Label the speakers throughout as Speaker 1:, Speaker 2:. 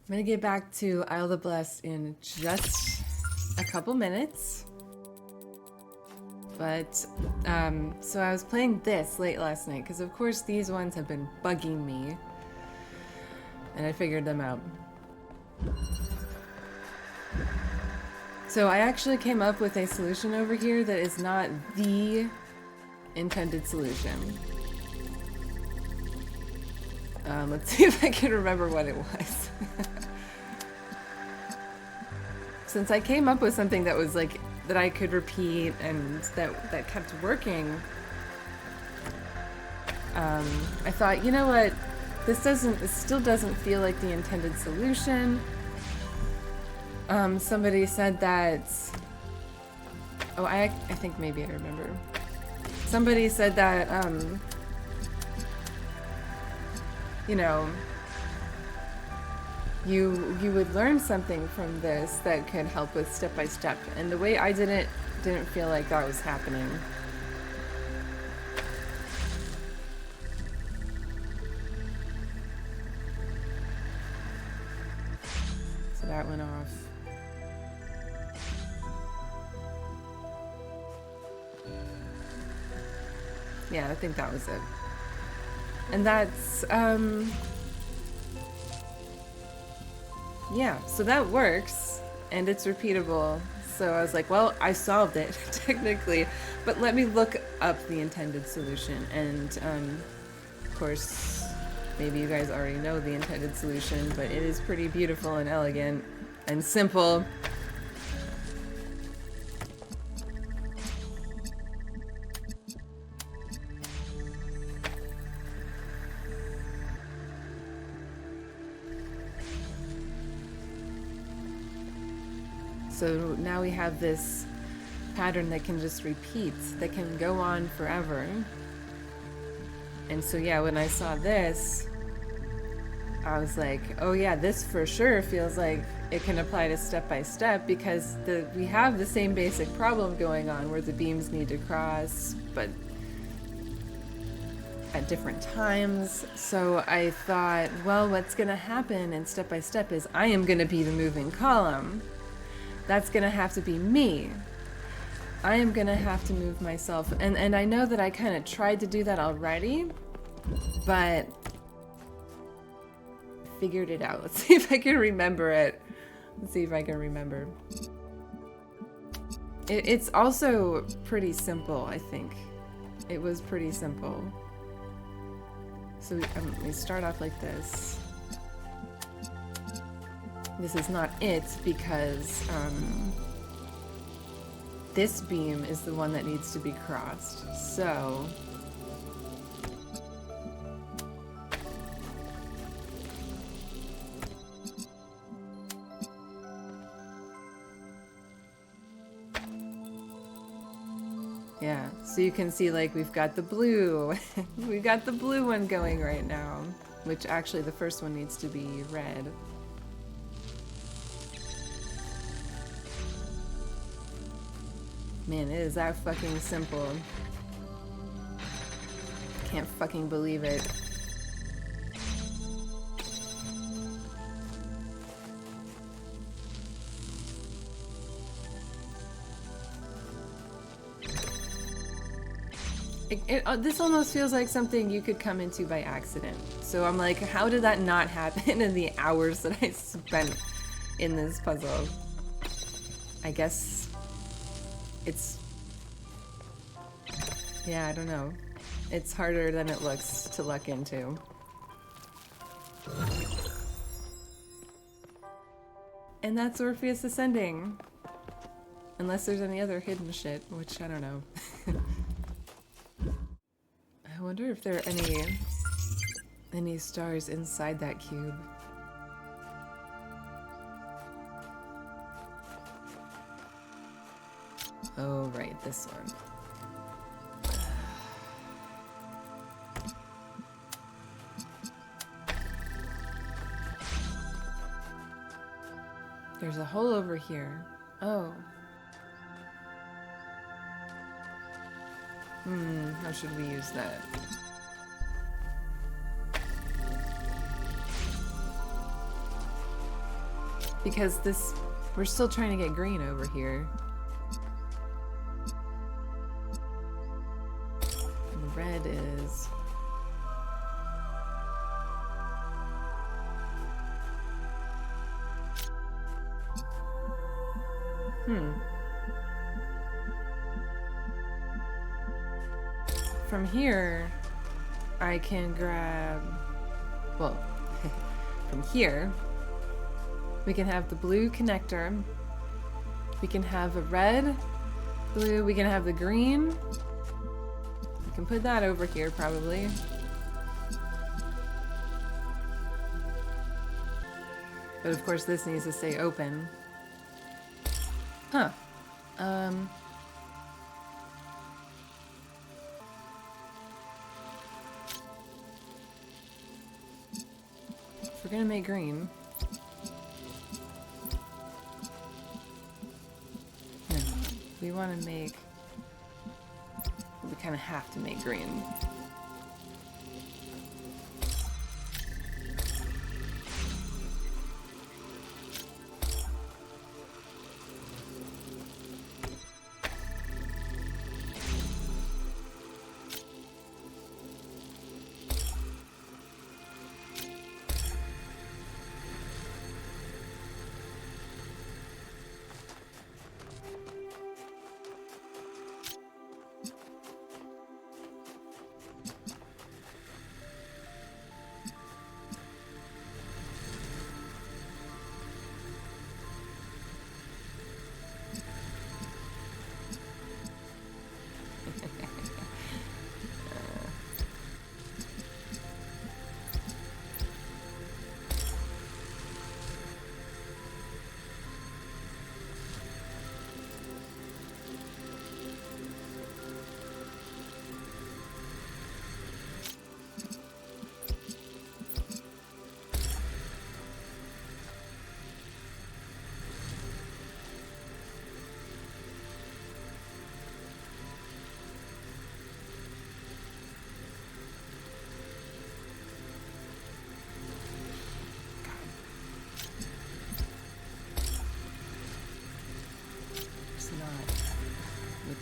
Speaker 1: I'm gonna get back to Isle the Blessed in just a couple minutes. But, so I was playing this late last night, because of course these ones have been bugging me. And I figured them out. So I actually came up with a solution over here that is not the intended solution. Let's see if I can remember what it was. Since I came up with something that was like, that I could repeat and that kept working, I thought, you know what, this still doesn't feel like the intended solution. Somebody said that, oh, I think maybe I remember. Somebody said that, you know, you would learn something from this that could help with step by step. And the way I didn't feel like that was happening. So that went off. Yeah, I think that was it. And that's, yeah, so that works, and it's repeatable. So I was like, well, I solved it, technically, but let me look up the intended solution. And, of course, maybe you guys already know the intended solution, but it is pretty beautiful and elegant and simple. So now we have this pattern that can just repeat, that can go on forever. And so yeah, when I saw this, I was like, oh yeah, this for sure feels like it can apply to step by step, because we have the same basic problem going on where the beams need to cross, but at different times. So I thought, well, what's gonna happen in step by step is I am gonna be the moving column. That's gonna have to be me. I am gonna have to move myself. And I know that I kind of tried to do that already, but figured it out. Let's see if I can remember it. Let's see if I can remember. It's also pretty simple, I think. It was pretty simple. So we start off like this. This is not it, because this beam is the one that needs to be crossed. So yeah, so you can see, like, we've got the blue. We've got the blue one going right now, which actually the first one needs to be red. Man, it is that fucking simple. Can't fucking believe it. This almost feels like something you could come into by accident. So I'm like, how did that not happen in the hours that I spent in this puzzle? I guess it's... yeah, I don't know. It's harder than it looks to luck into. And that's Orpheus Ascending. Unless there's any other hidden shit, which I don't know. I wonder if there are any stars inside that cube. Oh, right, this one. There's a hole over here. Oh. How should we use that? Because we're still trying to get green over here. And red is... From here, I can grab... Well, from here, we can have the blue connector. We can have a red, blue, we can have the green. We can put that over here, probably. But of course, this needs to stay open. Huh. If we're gonna make green... No, we want to make... We kind of have to make green.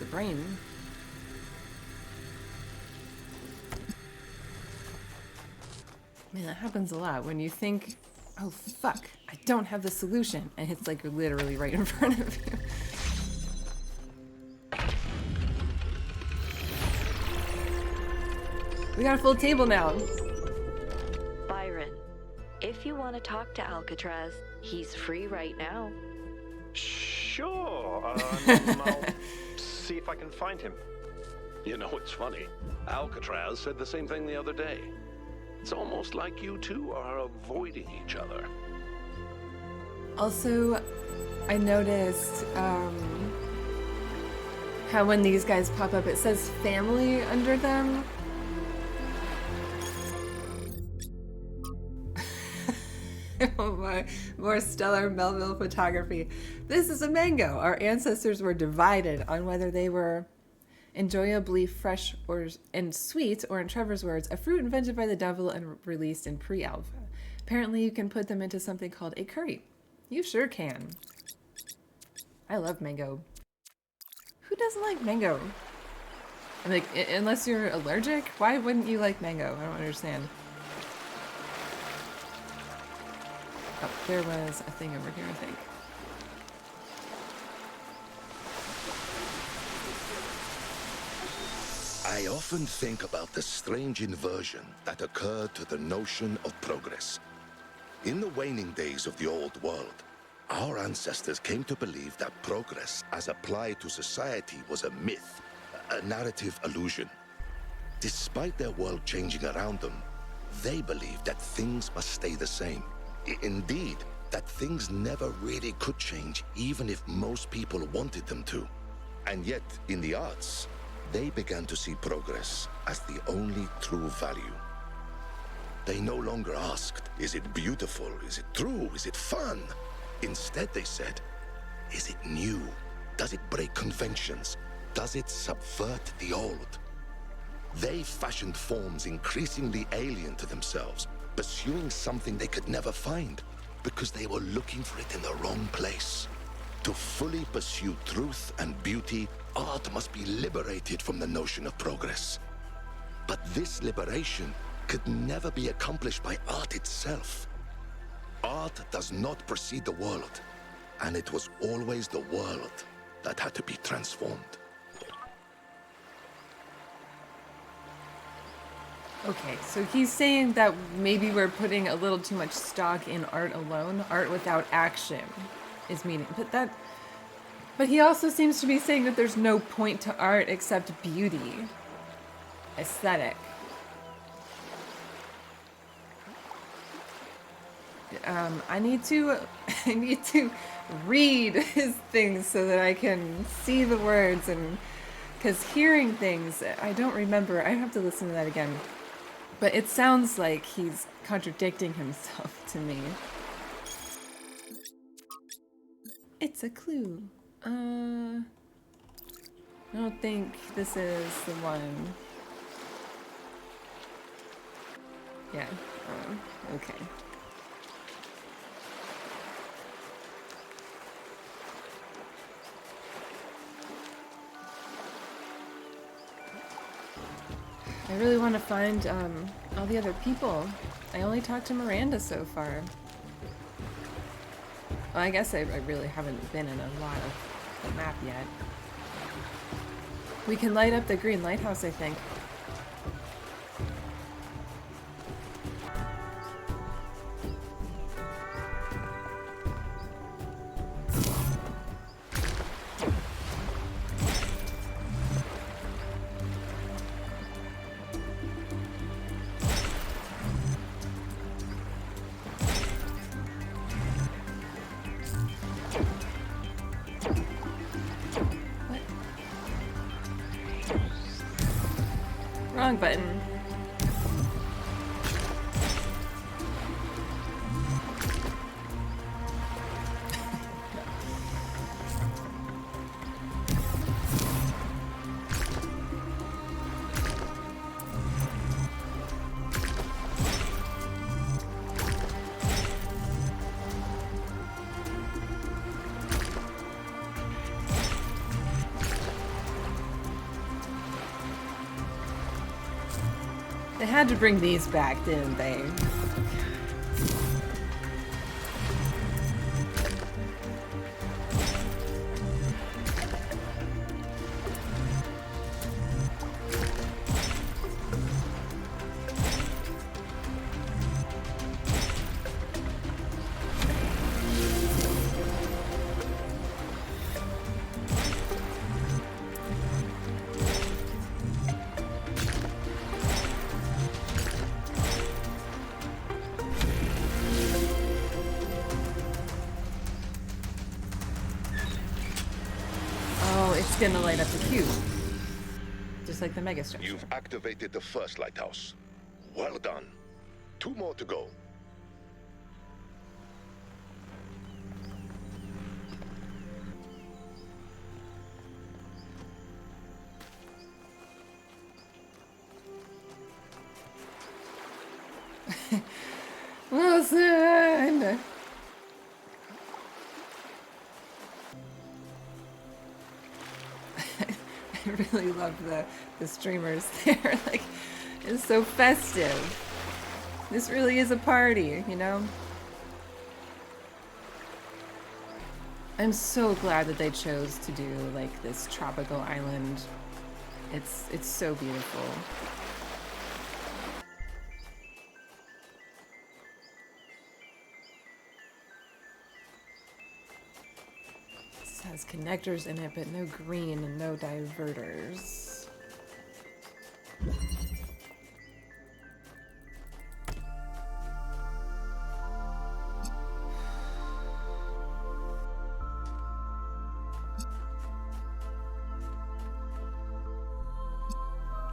Speaker 1: The brain. Man, that happens a lot when you think, oh fuck, I don't have the solution, and it's like literally right in front of you. We got a full table now.
Speaker 2: Byron, if you want to talk to Alcatraz, he's free right now.
Speaker 3: Sure. I'll see if I can find him.
Speaker 4: You know, it's funny. Alcatraz said the same thing the other day. It's almost like you two are avoiding each other.
Speaker 1: Also, I noticed how when these guys pop up, it says family under them. Oh my, more stellar Melville photography. This is a mango. Our ancestors were divided on whether they were enjoyably fresh and sweet, or in Trevor's words, a fruit invented by the devil and released in pre-alpha. Apparently you can put them into something called a curry. You sure can. I love mango. Who doesn't like mango? Like, unless you're allergic, why wouldn't you like mango? I don't understand. Oh, there was a thing over here, I think.
Speaker 5: I often think about the strange inversion that occurred to the notion of progress. In the waning days of the old world, our ancestors came to believe that progress as applied to society was a myth, a narrative illusion. Despite their world changing around them, they believed that things must stay the same. Indeed, that things never really could change, even if most people wanted them to. And yet, in the arts, they began to see progress as the only true value. They no longer asked, is it beautiful? Is it true? Is it fun? Instead, they said, is it new? Does it break conventions? Does it subvert the old? They fashioned forms increasingly alien to themselves, pursuing something they could never find. because they were looking for it in the wrong place. To fully pursue truth and beauty, art must be liberated from the notion of progress. But this liberation could never be accomplished by art itself. Art does not precede the world, and it was always the world that had to be transformed.
Speaker 1: Okay, so he's saying that maybe we're putting a little too much stock in art alone. Art without action is meaning. But he also seems to be saying that there's no point to art except beauty. Aesthetic. I need to read his things so that I can see the words, and because hearing things I don't remember. I have to listen to that again. But it sounds like he's contradicting himself to me. It's a clue. I don't think this is the one. Yeah. Okay. I really want to find all the other people. I only talked to Miranda so far. Well, I guess I really haven't been in a lot of the map yet. We can light up the green lighthouse, I think. Wrong button. They had to bring these back, didn't they? It's gonna light up the cube. Just like the mega structure.
Speaker 5: You've activated the first lighthouse. Well done. 2 more to go.
Speaker 1: Wilson! I really love the streamers there. Like, it's so festive. This really is a party, you know? I'm so glad that they chose to do like this tropical island. It's so beautiful. Has connectors in it, but no green and no diverters.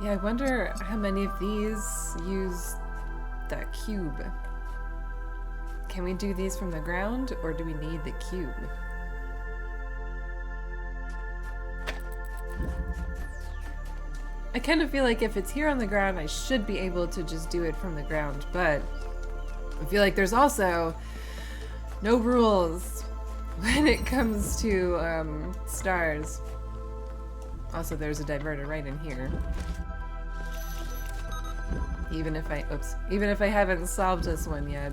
Speaker 1: Yeah, I wonder how many of these use that cube. Can we do these from the ground, or do we need the cube? I kind of feel like if it's here on the ground, I should be able to just do it from the ground, but I feel like there's also No rules when it comes to stars. Also, there's a diverter right in here. Even if I haven't solved this one yet.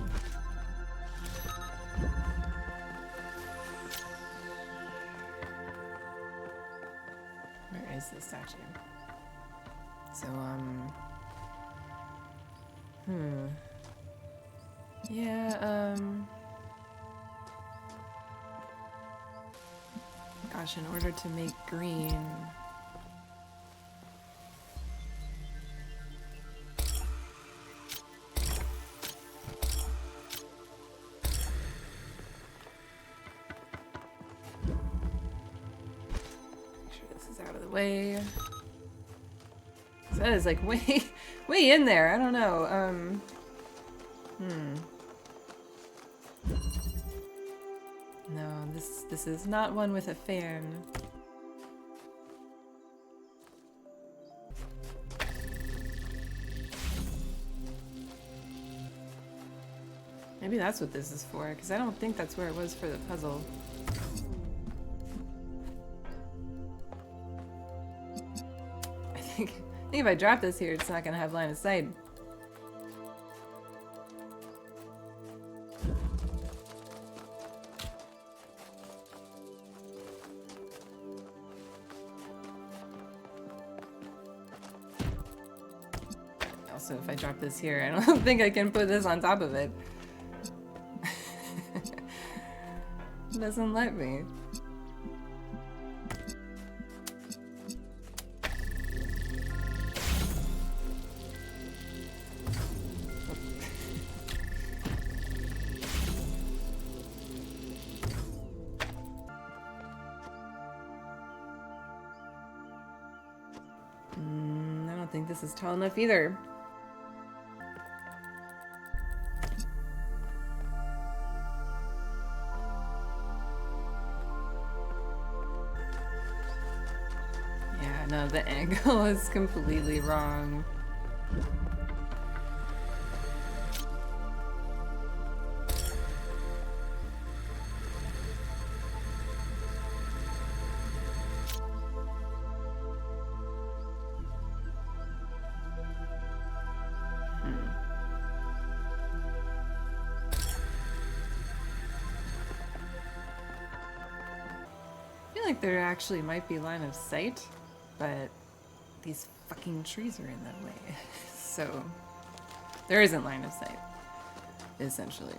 Speaker 1: Where is the statue? So, yeah, gosh, in order to make green... way. That is like way in there. I don't know. No, this is not one with a fan. Maybe that's what this is for, because I don't think that's where it was for the puzzle. I think if I drop this here, it's not gonna have line of sight. Also, if I drop this here, I don't think I can put this on top of it. It doesn't let me. I don't think this is tall enough either. Yeah, no, the angle is completely wrong. Like there actually might be line of sight, but these fucking trees are in that way. So there isn't line of sight, essentially.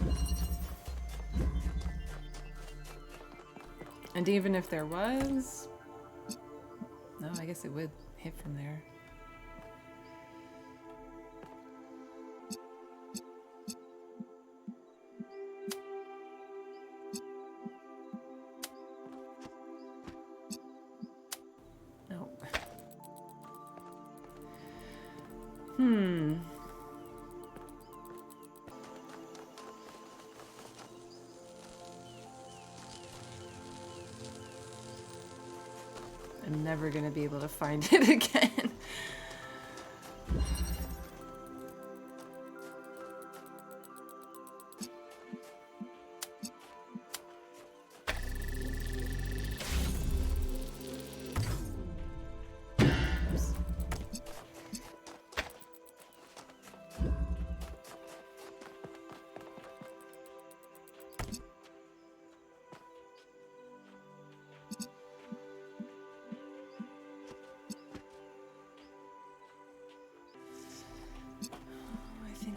Speaker 1: And even if there was, no, I guess it would hit from there. I'm never gonna be able to find it again.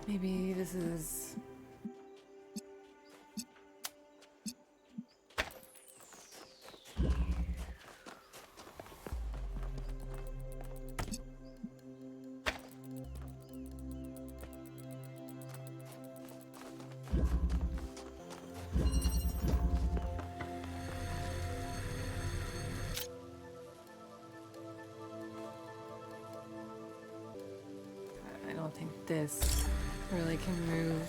Speaker 1: Maybe this is... I don't think this really can move.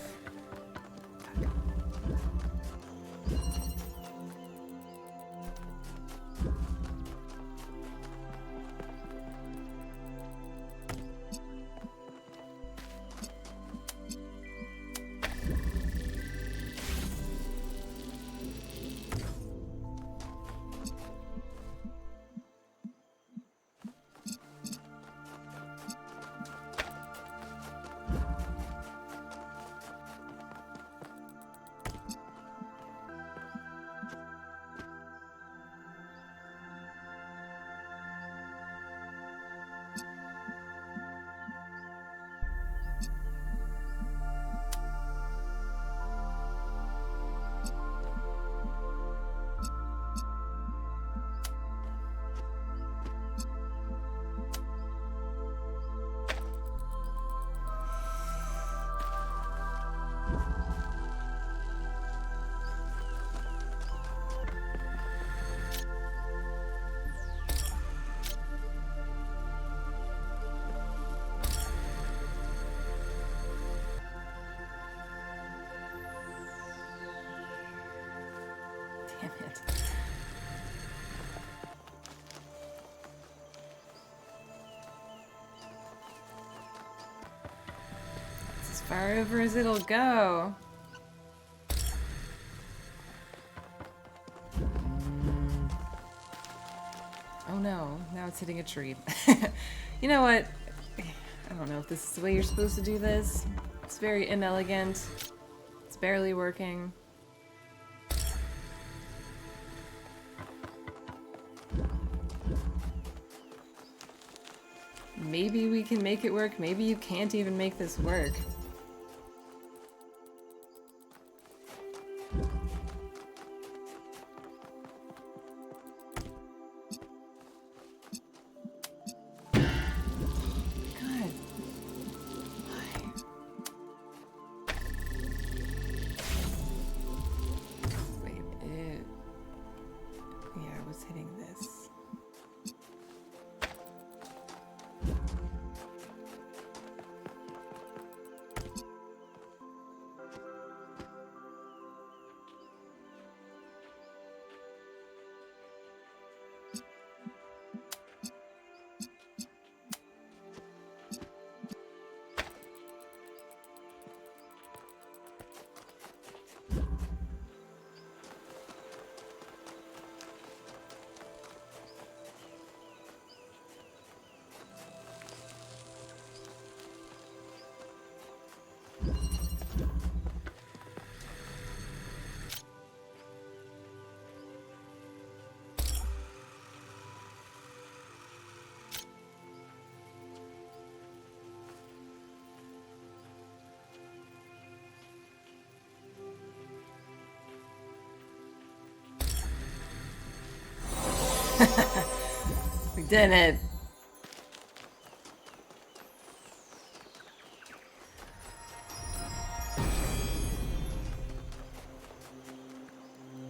Speaker 1: Damn it. It's as far over as it'll go. Oh no, now it's hitting a tree. You know what? I don't know if this is the way you're supposed to do this. It's very inelegant. It's barely working. Maybe we can make it work. Maybe you can't even make this work. We did it.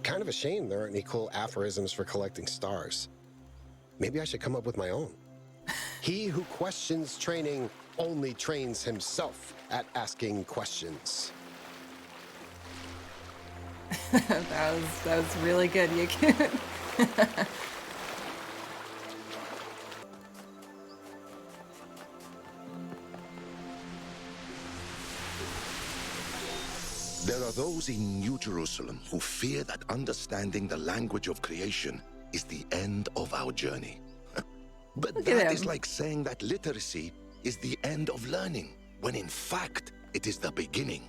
Speaker 6: Kind of a shame there aren't any cool aphorisms for collecting stars. Maybe I should come up with my own. He who questions training only trains himself at asking questions.
Speaker 1: that was really good, Yakut.
Speaker 5: There are those in New Jerusalem who fear that understanding the language of creation is the end of our journey. But
Speaker 1: Look at
Speaker 5: that
Speaker 1: him.
Speaker 5: is like saying that literacy is the end of learning, when in fact it is the beginning.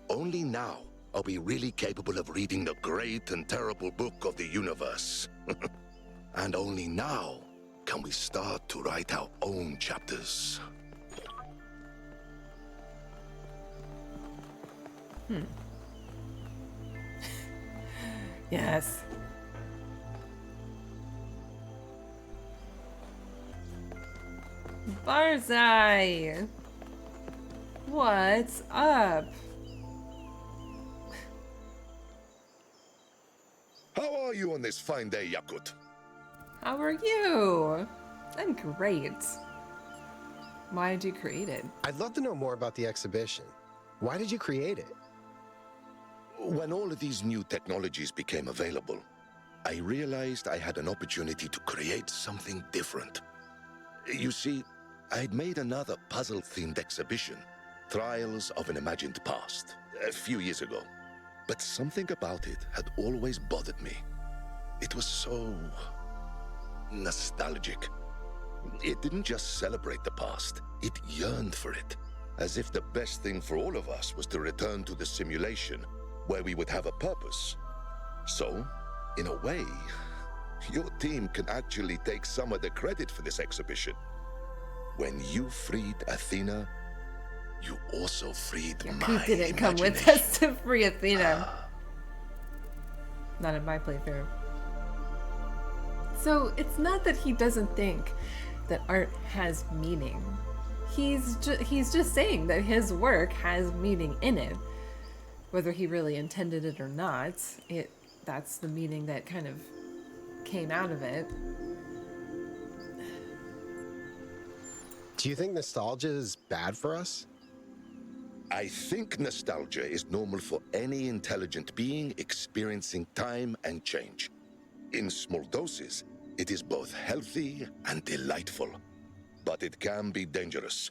Speaker 5: Only now are we really capable of reading the great and terrible book of the universe. And only now can we start to write our own chapters.
Speaker 1: Yes. Barzai! What's up?
Speaker 5: How are you on this fine day, Yakut?
Speaker 1: How are you? I'm great. Why did you create it?
Speaker 6: I'd love to know more about the exhibition. Why did you create it?
Speaker 5: When all of these new technologies became available, I realized I had an opportunity to create something different. You see, I'd made another puzzle-themed exhibition, Trials of an Imagined Past, a few years ago. But something about it had always bothered me. It was so nostalgic. It didn't just celebrate the past, it yearned for it, as if the best thing for all of us was to return to the simulation where we would have a purpose. So, in a way, your team can actually take some of the credit for this exhibition. When you freed Athena, you also freed my
Speaker 1: Who didn't come with
Speaker 5: imagination.
Speaker 1: us to free Athena? Not in my playthrough. So it's not that he doesn't think that art has meaning. He's just saying that his work has meaning in it. Whether he really intended it or not, that's the meaning that kind of came out of it.
Speaker 6: Do you think nostalgia is bad for us?
Speaker 5: I think nostalgia is normal for any intelligent being experiencing time and change. In small doses, it is both healthy and delightful. But it can be dangerous,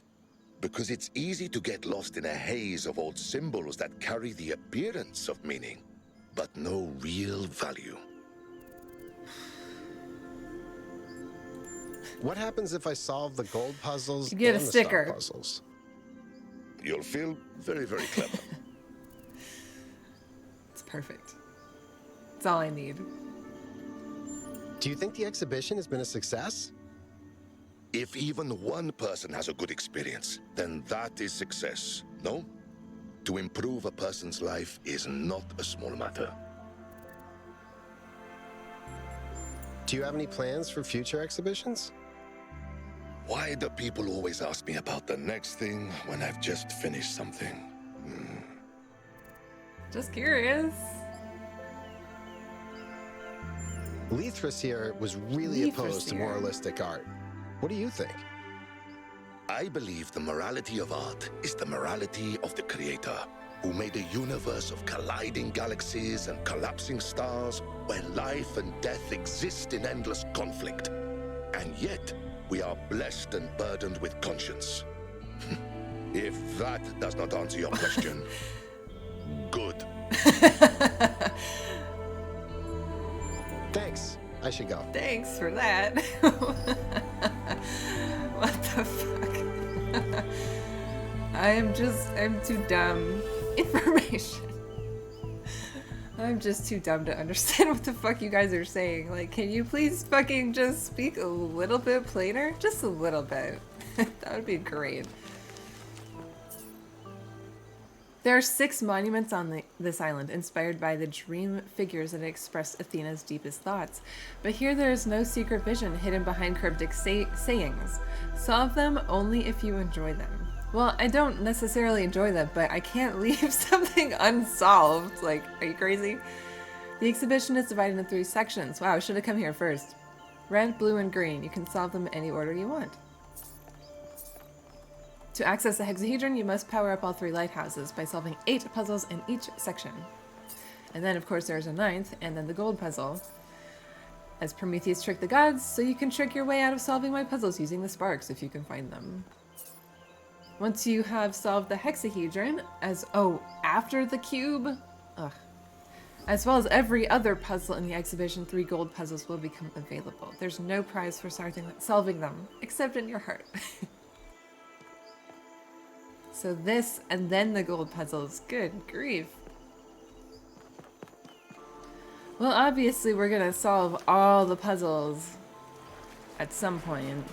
Speaker 5: because it's easy to get lost in a haze of old symbols that carry the appearance of meaning, but no real value.
Speaker 6: What happens if I solve the gold puzzles
Speaker 1: You get a
Speaker 6: and the
Speaker 1: sticker.
Speaker 6: star puzzles?
Speaker 5: You'll feel very, very clever.
Speaker 1: It's perfect. It's all I need.
Speaker 6: Do you think the exhibition has been a success?
Speaker 5: If even one person has a good experience, then that is success, no? To improve a person's life is not a small matter.
Speaker 6: Do you have any plans for future exhibitions?
Speaker 5: Why do people always ask me about the next thing when I've just finished something?
Speaker 1: Just curious.
Speaker 6: Leithris here was really opposed to
Speaker 1: Leithris here.
Speaker 6: moralistic art. What do you think?
Speaker 5: I believe the morality of art is the morality of the creator, who made a universe of colliding galaxies and collapsing stars where life and death exist in endless conflict. And yet, we are blessed and burdened with conscience. If that does not answer your question, good.
Speaker 6: Thanks. I should go.
Speaker 1: Thanks for that. What the fuck? I'm too dumb. Information. I'm just too dumb to understand what the fuck you guys are saying. Like, can you please fucking just speak a little bit plainer? Just a little bit. That would be great. There are 6 monuments on this island, inspired by the dream figures that express Athena's deepest thoughts. But here there is no secret vision hidden behind cryptic sayings. Solve them only if you enjoy them. Well, I don't necessarily enjoy them, but I can't leave something unsolved. Like, are you crazy? The exhibition is divided into 3 sections. Wow, I should have come here first. Red, blue, and green. You can solve them in any order you want. To access the hexahedron, you must power up all 3 lighthouses by solving 8 puzzles in each section. And then, of course, there's a 9th, and then the gold puzzle. As Prometheus tricked the gods, so you can trick your way out of solving my puzzles using the sparks if you can find them. Once you have solved the hexahedron, after the cube, as well as every other puzzle in the exhibition, 3 gold puzzles will become available. There's no prize for solving them, except in your heart. So this, and then the gold puzzles. Good grief. Well, obviously we're gonna solve all the puzzles at some point.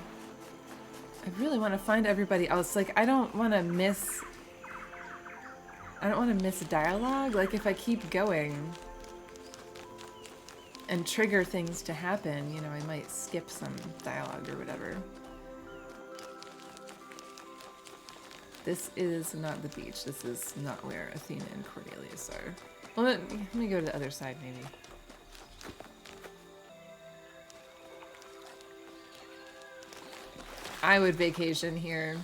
Speaker 1: I really want to find everybody else. Like, I don't want to miss dialogue. Like, if I keep going and trigger things to happen, you know, I might skip some dialogue or whatever. This is not the beach. This is not where Athena and Cornelius are. Well, let me go to the other side, maybe. I would vacation here.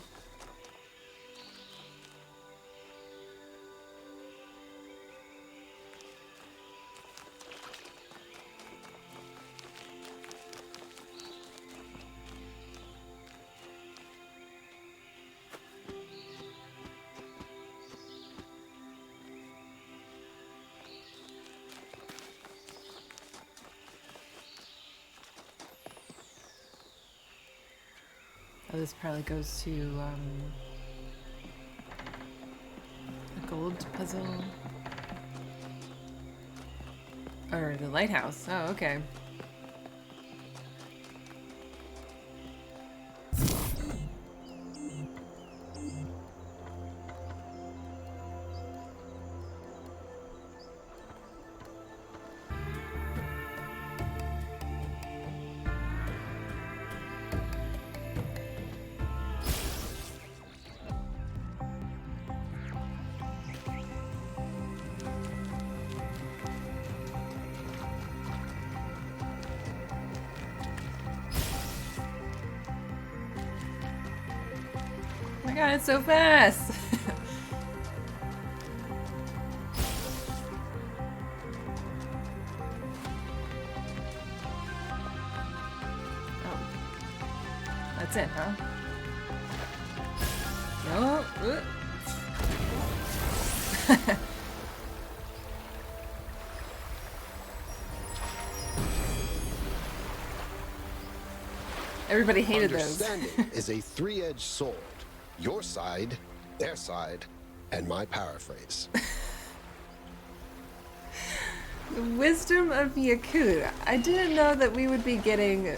Speaker 1: Oh, this probably goes to a gold puzzle. Or the lighthouse. Oh, okay. God, it's so fast! That's it, huh? No. Everybody hated those.
Speaker 6: Understanding is a three-edged sword. Your side, their side, and my paraphrase.
Speaker 1: The wisdom of Yakut. I didn't know that we would be getting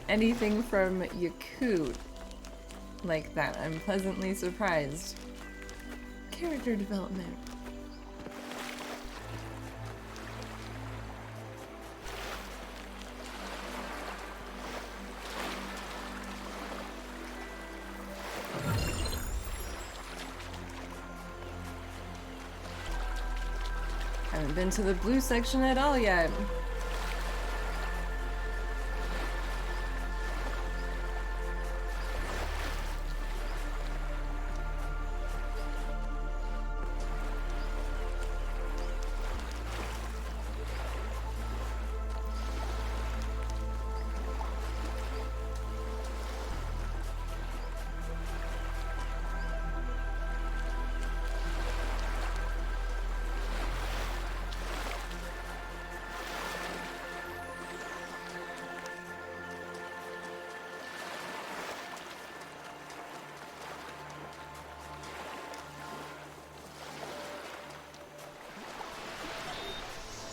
Speaker 1: anything from Yakut like that. I'm pleasantly surprised. Character development. Haven't been to the blue section at all yet.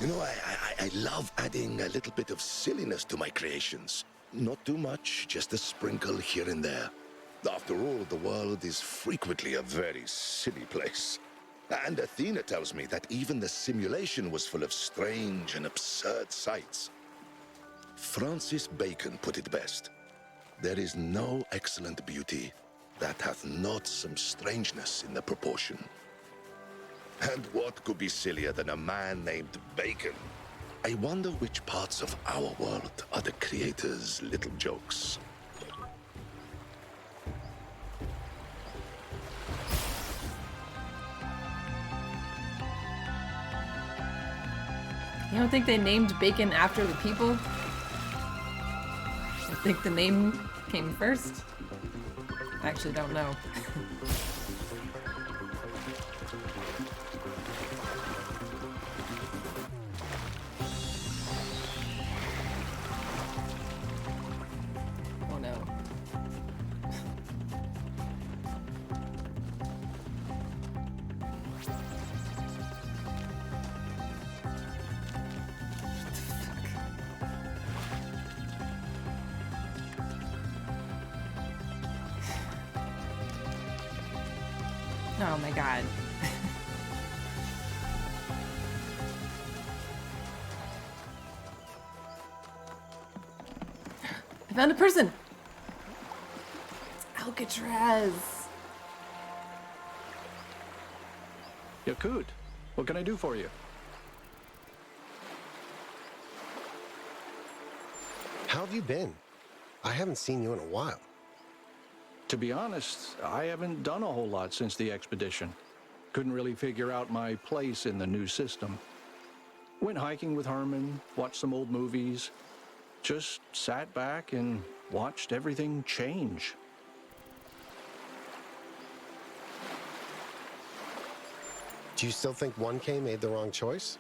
Speaker 5: You know, I love adding a little bit of silliness to my creations. Not too much, just a sprinkle here and there. After all, the world is frequently a very silly place. And Athena tells me that even the simulation was full of strange and absurd sights. Francis Bacon put it best. There is no excellent beauty that hath not some strangeness in the proportion. And what could be sillier than a man named Bacon? I wonder which parts of our world are the creator's little jokes.
Speaker 1: You don't think they named Bacon after the people? I think the name came first. I actually don't know. Oh no. Oh my god. I found a person! It's Alcatraz!
Speaker 7: Yakut, what can I do for you?
Speaker 6: How have you been? I haven't seen you in a while.
Speaker 7: To be honest, I haven't done a whole lot since the expedition. Couldn't really figure out my place in the new system. Went hiking with Herman, watched some old movies, just sat back and watched everything change.
Speaker 6: Do you still think 1K made the wrong choice?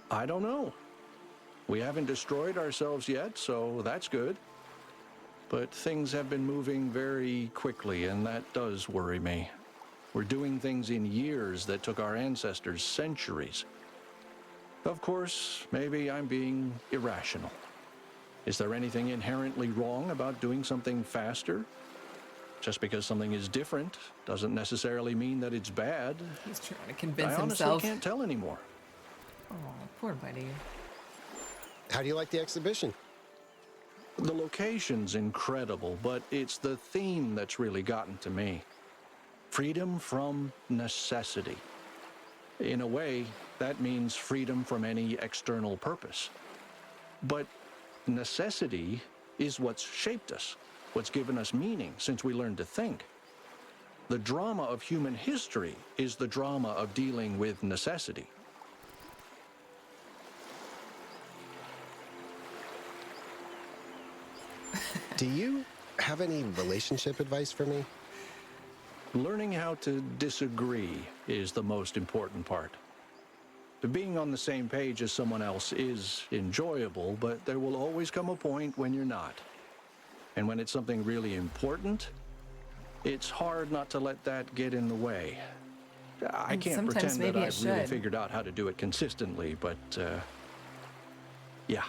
Speaker 7: I don't know. We haven't destroyed ourselves yet, so that's good. But things have been moving very quickly, and that does worry me. We're doing things in years that took our ancestors centuries. Of course, maybe I'm being irrational. Is there anything inherently wrong about doing something faster? Just because something is different doesn't necessarily mean that it's bad.
Speaker 1: He's trying to convince
Speaker 7: I honestly
Speaker 1: himself.
Speaker 7: can't tell anymore.
Speaker 1: Oh, poor buddy.
Speaker 6: How do you like the exhibition?
Speaker 7: The location's incredible, but it's the theme that's really gotten to me. Freedom from necessity. In a way, that means freedom from any external purpose. But necessity is what's shaped us, what's given us meaning since we learned to think. The drama of human history is the drama of dealing with necessity.
Speaker 6: Do you have any relationship advice for me?
Speaker 7: Learning how to disagree is the most important part. Being on the same page as someone else is enjoyable, but there will always come a point when you're not. And when it's something really important, it's hard not to let that get in the way. I can't
Speaker 1: Sometimes
Speaker 7: pretend that
Speaker 1: maybe it
Speaker 7: I've really
Speaker 1: should.
Speaker 7: figured out how to do it consistently, but yeah.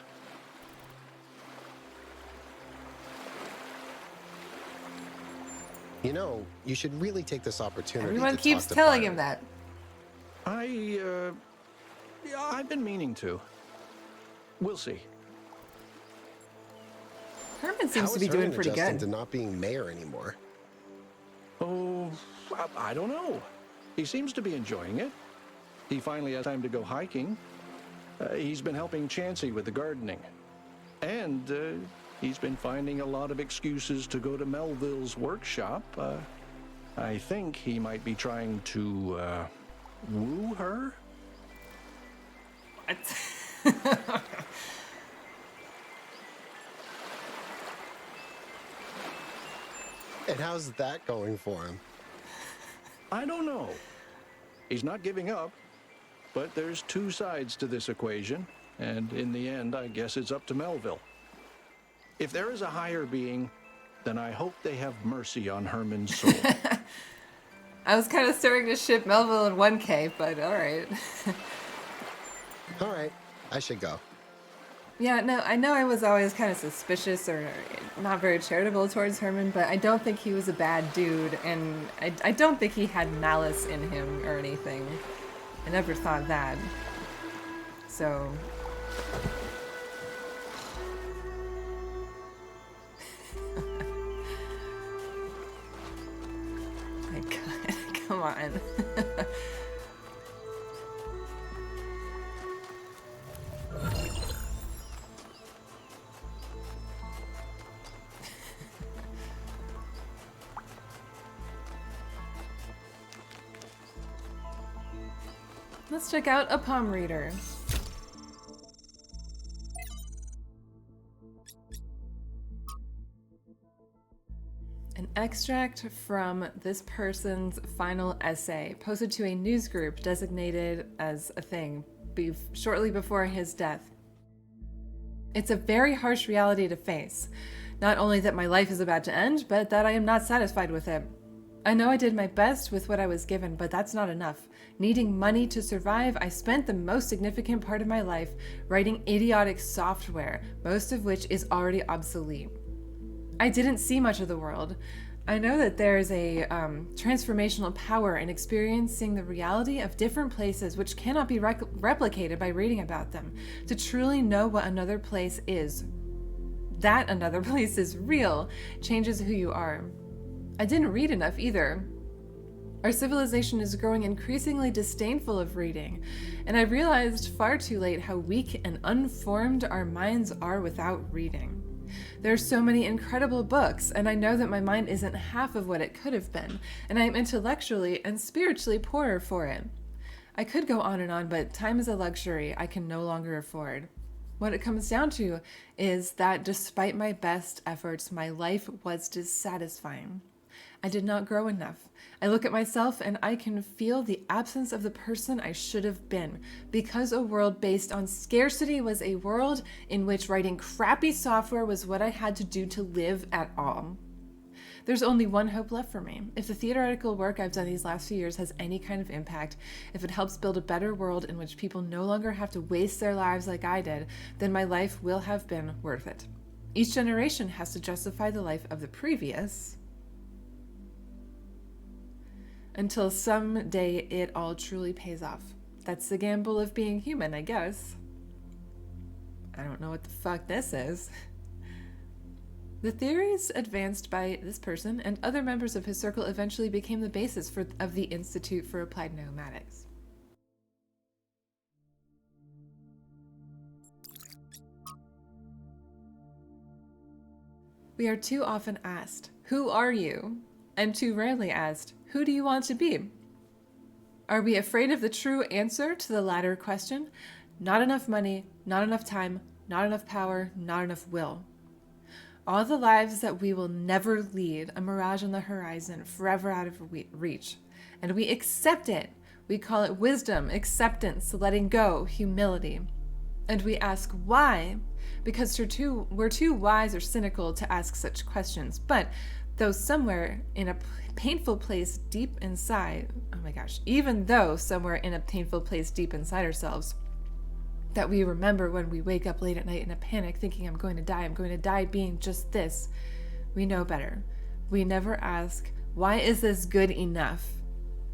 Speaker 6: You know, you should really take this opportunity
Speaker 1: Everyone
Speaker 6: to
Speaker 1: keeps
Speaker 6: talk to
Speaker 1: telling
Speaker 6: Byron.
Speaker 1: him that.
Speaker 7: I've been meaning to. We'll see.
Speaker 1: Herman
Speaker 6: How
Speaker 1: seems to
Speaker 6: is
Speaker 1: be doing
Speaker 6: Herman
Speaker 1: pretty
Speaker 6: adjusting
Speaker 1: good.
Speaker 6: to not being mayor anymore?
Speaker 7: Oh, I don't know. He seems to be enjoying it. He finally has time to go hiking. He's been helping Chansey with the gardening. And he's been finding a lot of excuses to go to Melville's workshop. I think he might be trying to woo her.
Speaker 1: What?
Speaker 6: And how's that going for him?
Speaker 7: I don't know. He's not giving up, but there's two sides to this equation, and in the end, I guess it's up to Melville. If there is a higher being, then I hope they have mercy on Herman's soul.
Speaker 1: I was kind of starting to ship Melville in 1K, but alright.
Speaker 6: All right, I should go.
Speaker 1: Yeah, no, I know I was always kind of suspicious or not very charitable towards Herman, but I don't think he was a bad dude, and I don't think he had malice in him or anything. I never thought that. So... My God, come on. Let's check out a palm reader. An extract from this person's final essay, posted to a news group designated as a thing shortly before his death. It's a very harsh reality to face. Not only that my life is about to end, but that I am not satisfied with it. I know I did my best with what I was given, but that's not enough. Needing money to survive, I spent the most significant part of my life writing idiotic software, most of which is already obsolete. I didn't see much of the world. I know that there's a transformational power in experiencing the reality of different places which cannot be replicated by reading about them. To truly know what another place is, that another place is real, changes who you are. I didn't read enough either. Our civilization is growing increasingly disdainful of reading, and I realized far too late how weak and unformed our minds are without reading. There are so many incredible books, and I know that my mind isn't half of what it could have been, and I am intellectually and spiritually poorer for it. I could go on, but time is a luxury I can no longer afford. What it comes down to is that despite my best efforts, my life was dissatisfying. I did not grow enough. I look at myself and I can feel the absence of the person I should have been, because a world based on scarcity was a world in which writing crappy software was what I had to do to live at all. There's only one hope left for me. If the theoretical work I've done these last few years has any kind of impact, if it helps build a better world in which people no longer have to waste their lives like I did, then my life will have been worth it. Each generation has to justify the life of the previous, until someday it all truly pays off. That's the gamble of being human, I guess. I don't know what the fuck this is. The theories advanced by this person and other members of his circle eventually became the basis of the Institute for Applied Nomadics. We are too often asked, "Who are you?" and too rarely asked, "Who do you want to be?" Are we afraid of the true answer to the latter question? Not enough money, not enough time, not enough power, not enough will. All the lives that we will never lead, a mirage on the horizon, forever out of reach. And we accept it. We call it wisdom, acceptance, letting go, humility. And we ask why, because we're too wise or cynical to ask such questions. But though somewhere in a painful place deep inside, oh my gosh, even though somewhere in a painful place deep inside ourselves, that we remember when we wake up late at night in a panic thinking I'm going to die being just this, we know better. We never ask, why is this good enough?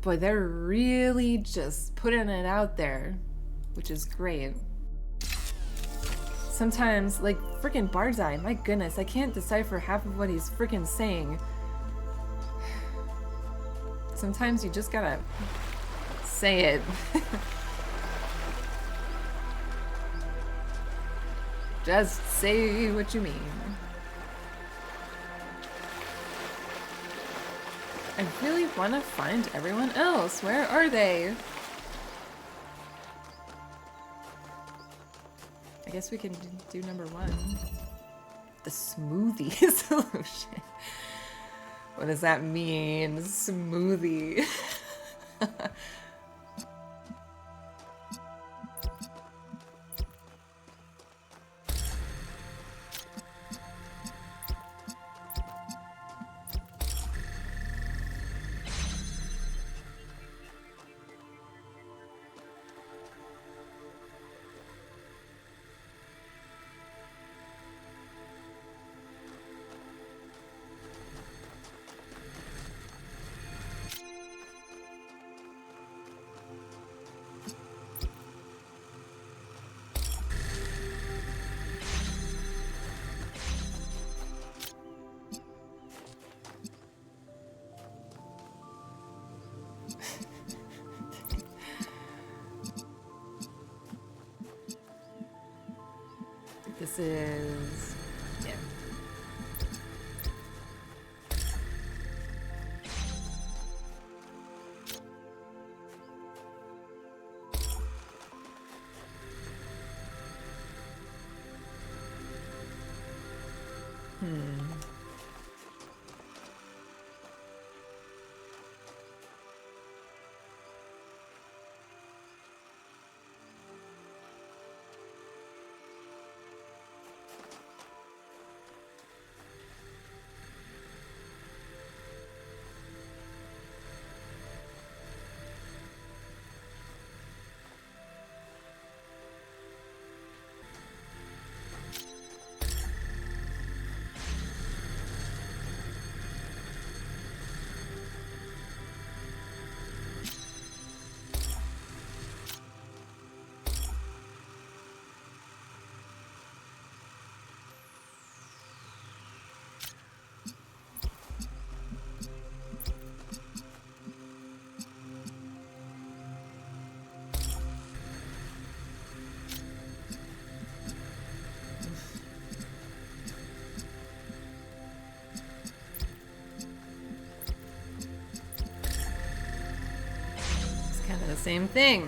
Speaker 1: Boy, they're really just putting it out there, which is great. Sometimes, like freaking Barzai, my goodness, I can't decipher half of what he's freaking saying. Sometimes you just gotta say it. Just say what you mean. I really want to find everyone else. Where are they? I guess we can do number 1. The Smoothie Solution. What does that mean? Smoothie. This is, yeah. Kind of the same thing.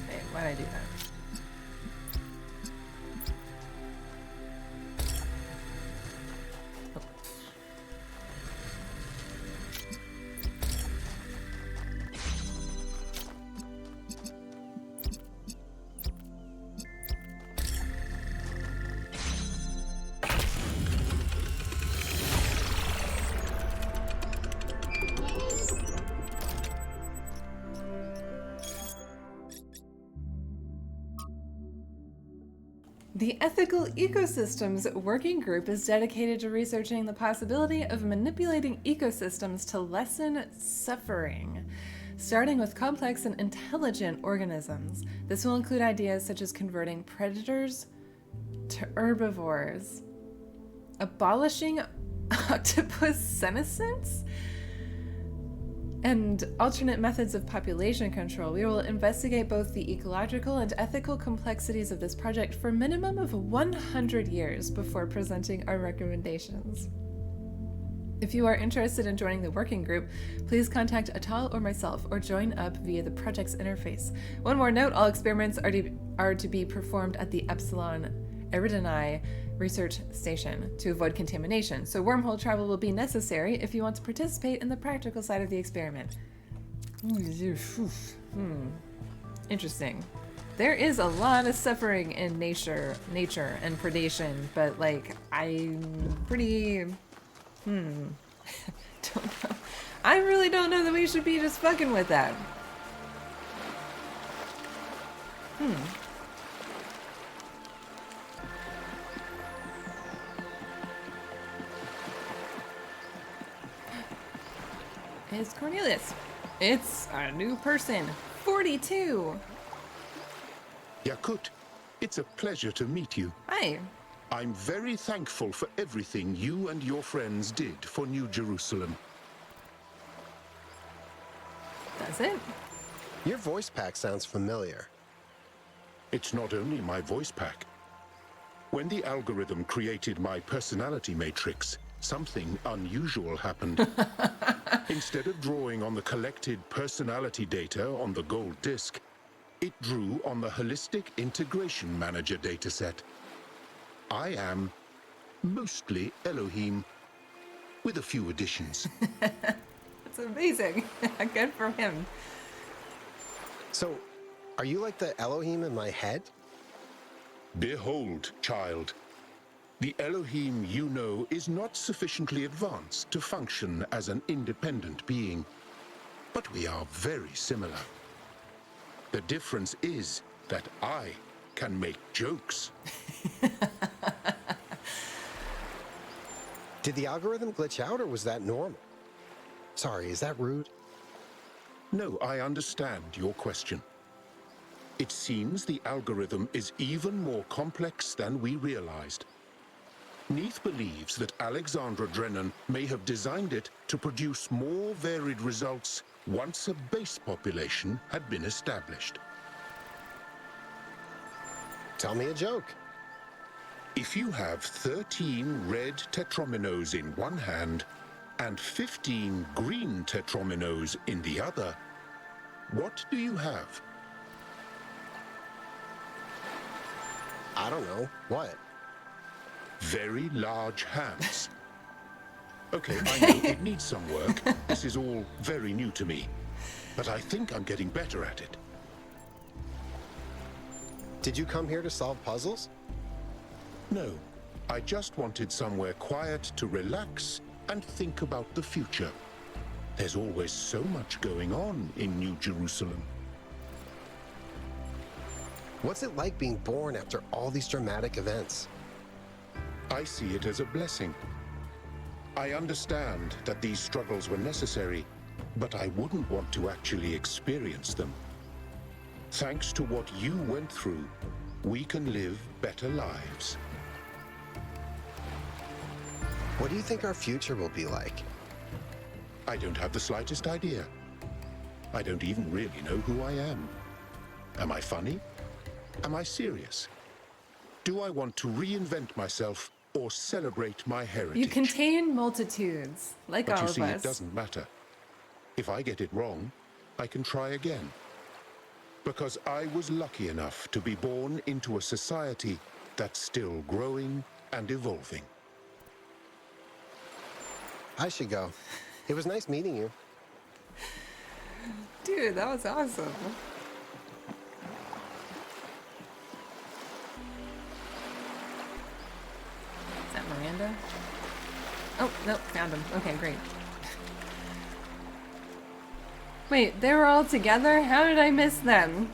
Speaker 1: Wait, why'd I do that? The Ethical Ecosystems Working Group is dedicated to researching the possibility of manipulating ecosystems to lessen suffering, starting with complex and intelligent organisms. This will include ideas such as converting predators to herbivores, abolishing octopus senescence, and alternate methods of population control, we will investigate both the ecological and ethical complexities of this project for a minimum of 100 years before presenting our recommendations. If you are interested in joining the working group, please contact Atal or myself, or join up via the project's interface. One more note, all experiments are to be performed at the Epsilon Eridani research station to avoid contamination, so wormhole travel will be necessary if you want to participate in the practical side of the experiment. Interesting. There is a lot of suffering in nature and predation, but like, I'm pretty... don't know. I really don't know that we should be just fucking with that. It's Cornelius. It's a new person. 42.
Speaker 5: Yakut, it's a pleasure to meet you.
Speaker 1: Hi.
Speaker 5: I'm very thankful for everything you and your friends did for New Jerusalem.
Speaker 1: That's it.
Speaker 6: Your voice pack sounds familiar.
Speaker 5: It's not only my voice pack. When the algorithm created my personality matrix, something unusual happened. Instead of drawing on the collected personality data on the gold disk, it drew on the Holistic Integration Manager dataset. I am mostly Elohim, with a few additions.
Speaker 1: That's amazing. Good for him.
Speaker 6: So, are you like the Elohim in my head?
Speaker 5: Behold, child. The Elohim you know is not sufficiently advanced to function as an independent being, but we are very similar. The difference is that I can make jokes.
Speaker 6: Did the algorithm glitch out, or was that normal? Sorry, is that rude?
Speaker 5: No, I understand your question. It seems the algorithm is even more complex than we realized. Neith believes that Alexandra Drennan may have designed it to produce more varied results once a base population had been established.
Speaker 6: Tell me a joke.
Speaker 5: If you have 13 red tetrominos in one hand and 15 green tetrominos in the other, what do you have?
Speaker 6: I don't know. What?
Speaker 5: Very large hands. Okay, I know it needs some work. This is all very new to me, but I think I'm getting better at it.
Speaker 6: Did you come here to solve puzzles?
Speaker 5: No, I just wanted somewhere quiet to relax and think about the future. There's always so much going on in New Jerusalem.
Speaker 6: What's it like being born after all these dramatic events?
Speaker 5: I see it as a blessing. I understand that these struggles were necessary, but I wouldn't want to actually experience them. Thanks to what you went through, we can live better lives.
Speaker 6: What do you think our future will be like?
Speaker 5: I don't have the slightest idea. I don't even really know who I am. Am I funny? Am I serious? Do I want to reinvent myself or celebrate my heritage?
Speaker 1: You contain multitudes, like
Speaker 5: But
Speaker 1: all
Speaker 5: you
Speaker 1: of
Speaker 5: see,
Speaker 1: us.
Speaker 5: it doesn't matter. If I get it wrong, I can try again. Because I was lucky enough to be born into a society that's still growing and evolving.
Speaker 6: I should go. It was nice meeting you.
Speaker 1: Dude, that was awesome. Is that Miranda? Oh, no, found him. Okay, great. Wait, they were all together? How did I miss them?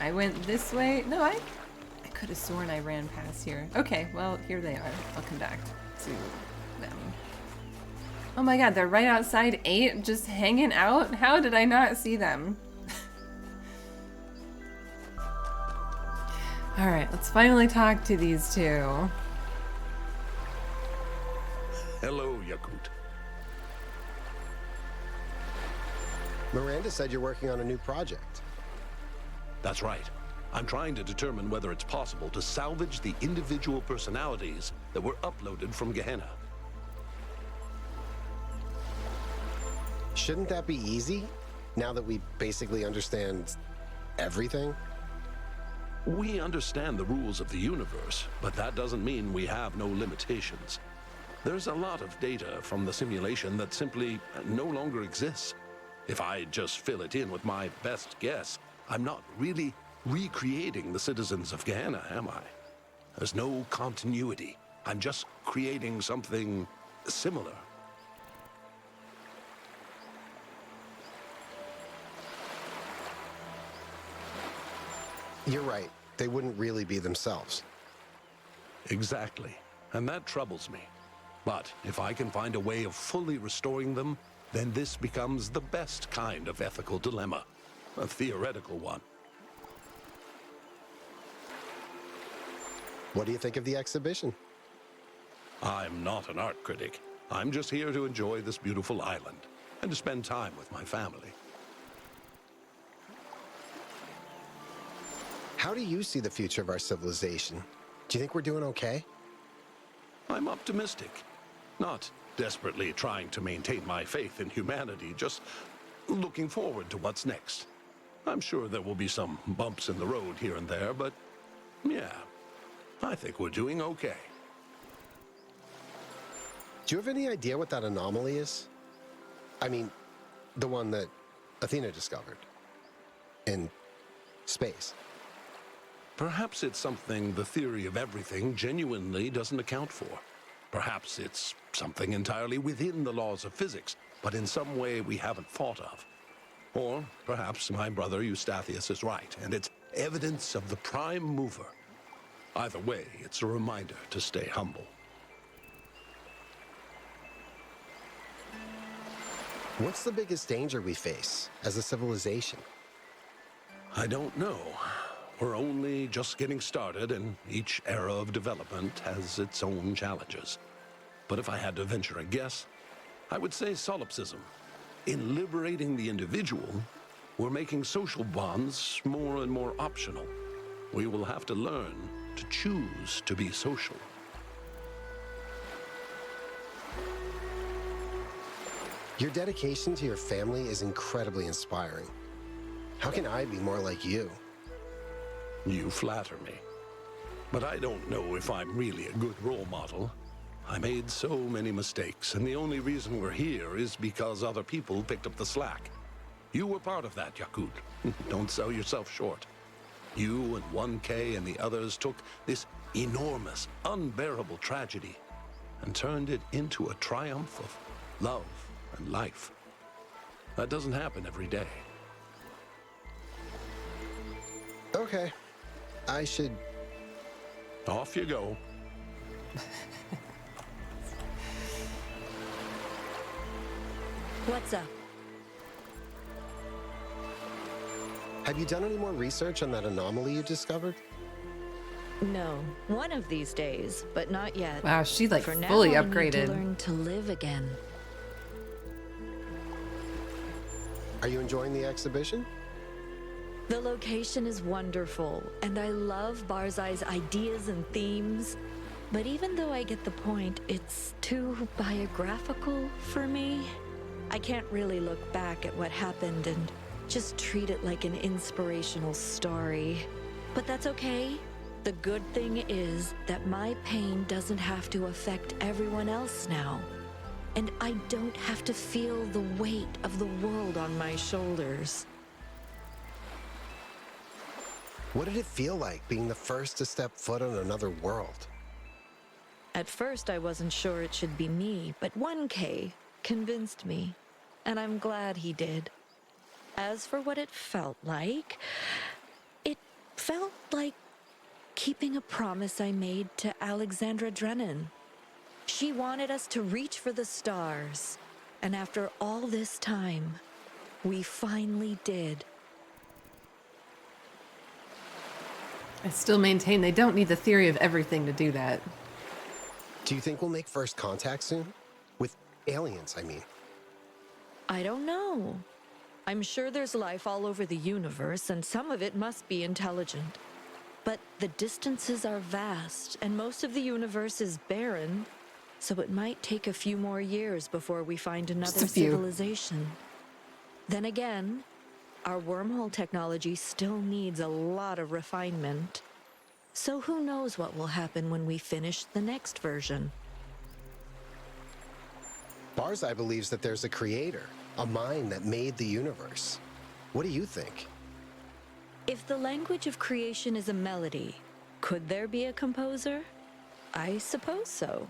Speaker 1: I went this way. No, I could have sworn I ran past here. Okay, well, here they are. I'll come back to them. Oh my god, they're right outside 8, just hanging out? How did I not see them? Alright, let's finally talk to these two.
Speaker 5: Hello, Yakut.
Speaker 6: Miranda said you're working on a new project.
Speaker 4: That's right. I'm trying to determine whether it's possible to salvage the individual personalities that were uploaded from Gehenna.
Speaker 6: Shouldn't that be easy, now that we basically understand everything?
Speaker 4: We understand the rules of the universe, but that doesn't mean we have no limitations. There's a lot of data from the simulation that simply no longer exists. If I just fill it in with my best guess, I'm not really recreating the citizens of Gehenna, am I? There's no continuity. I'm just creating something similar.
Speaker 6: You're right. They wouldn't really be themselves.
Speaker 4: Exactly. And that troubles me. But if I can find a way of fully restoring them, then this becomes the best kind of ethical dilemma. A theoretical one.
Speaker 6: What do you think of the exhibition?
Speaker 4: I'm not an art critic. I'm just here to enjoy this beautiful island and to spend time with my family.
Speaker 6: How do you see the future of our civilization? Do you think we're doing okay?
Speaker 4: I'm optimistic. Not desperately trying to maintain my faith in humanity, just looking forward to what's next. I'm sure there will be some bumps in the road here and there, but yeah, I think we're doing okay.
Speaker 6: Do you have any idea what that anomaly is? I mean, the one that Athena discovered in space.
Speaker 4: Perhaps it's something the theory of everything genuinely doesn't account for. Perhaps it's something entirely within the laws of physics, but in some way we haven't thought of. Or perhaps my brother Eustathius is right, and it's evidence of the prime mover. Either way, it's a reminder to stay humble.
Speaker 6: What's the biggest danger we face as a civilization?
Speaker 4: I don't know. We're only just getting started, and each era of development has its own challenges. But if I had to venture a guess, I would say solipsism. In liberating the individual, we're making social bonds more and more optional. We will have to learn to choose to be social.
Speaker 6: Your dedication to your family is incredibly inspiring. How can I be more like you?
Speaker 4: You flatter me. But I don't know if I'm really a good role model. I made so many mistakes, and the only reason we're here is because other people picked up the slack. You were part of that, Yakut. Don't sell yourself short. You and 1K and the others took this enormous, unbearable tragedy and turned it into a triumph of love and life. That doesn't happen every day.
Speaker 6: Okay. I should...
Speaker 4: Off you go.
Speaker 2: What's up?
Speaker 6: Have you done any more research on that anomaly you discovered?
Speaker 2: No, one of these days, but not yet.
Speaker 1: Wow, she like
Speaker 2: For now,
Speaker 1: fully
Speaker 2: I need
Speaker 1: upgraded.
Speaker 2: to learn to live again.
Speaker 6: Are you enjoying the exhibition?
Speaker 2: The location is wonderful, and I love Barzai's ideas and themes. But even though I get the point, it's too biographical for me. I can't really look back at what happened and just treat it like an inspirational story. But that's okay. The good thing is that my pain doesn't have to affect everyone else now. And I don't have to feel the weight of the world on my shoulders.
Speaker 6: What did it feel like being the first to step foot on another world?
Speaker 2: At first, I wasn't sure it should be me, but 1K convinced me, and I'm glad he did. As for what it felt like keeping a promise I made to Alexandra Drennan. She wanted us to reach for the stars, and after all this time, we finally did.
Speaker 1: I still maintain they don't need the theory of everything to do that.
Speaker 6: Do you think we'll make first contact soon? With aliens, I mean.
Speaker 2: I don't know. I'm sure there's life all over the universe, and some of it must be intelligent. But the distances are vast, and most of the universe is barren, so it might take a few more years before we find another
Speaker 1: a few.
Speaker 2: civilization. Then again, our wormhole technology still needs a lot of refinement. So who knows what will happen when we finish the next version?
Speaker 6: Barzai believes that there's a creator, a mind that made the universe. What do you think?
Speaker 2: If the language of creation is a melody, could there be a composer? I suppose so.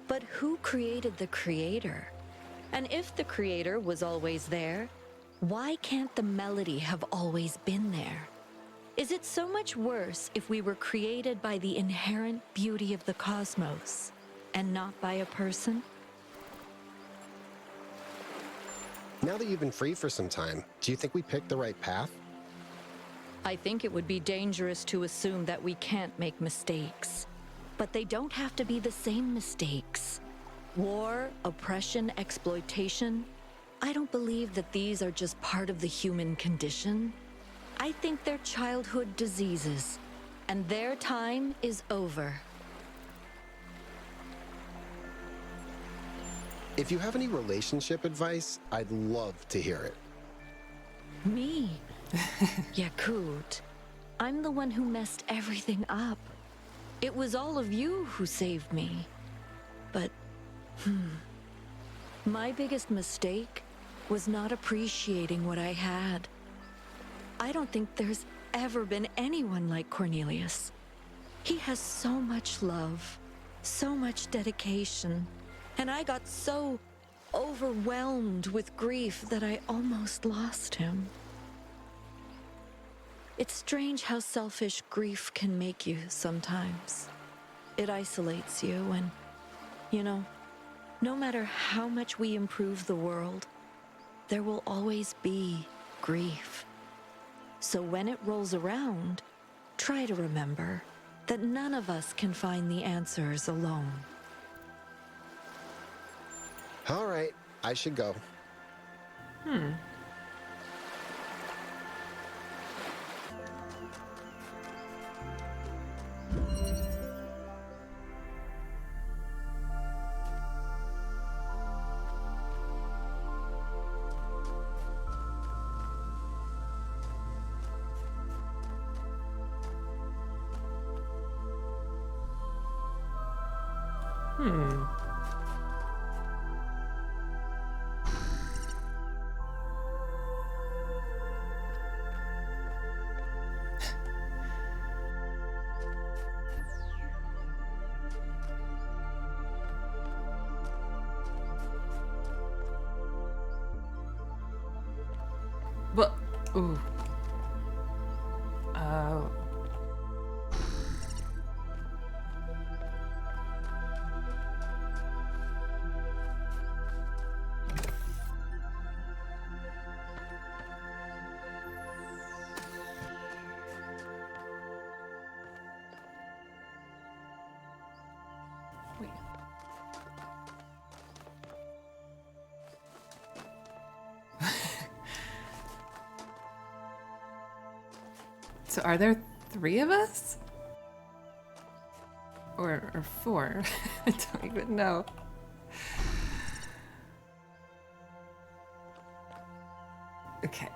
Speaker 2: But who created the creator? And if the creator was always there, why can't the melody have always been there? Is it so much worse if we were created by the inherent beauty of the cosmos and not by a person?
Speaker 6: Now that you've been free for some time, do you think we picked the right path?
Speaker 2: I think it would be dangerous to assume that we can't make mistakes. But they don't have to be the same mistakes. War, oppression, exploitation. I don't believe that these are just part of the human condition. I think they're childhood diseases, and their time is over.
Speaker 6: If you have any relationship advice, I'd love to hear it.
Speaker 2: Me? Yakut. I'm the one who messed everything up. It was all of you who saved me. But, my biggest mistake was not appreciating what I had. I don't think there's ever been anyone like Cornelius. He has so much love, so much dedication, and I got so overwhelmed with grief that I almost lost him. It's strange how selfish grief can make you sometimes. It isolates you and, no matter how much we improve the world, there will always be grief. So when it rolls around, try to remember that none of us can find the answers alone.
Speaker 6: All right, I should go.
Speaker 1: But, ooh. Oh. Wait. So are there 3 of us? Or 4? I don't even know. Okay.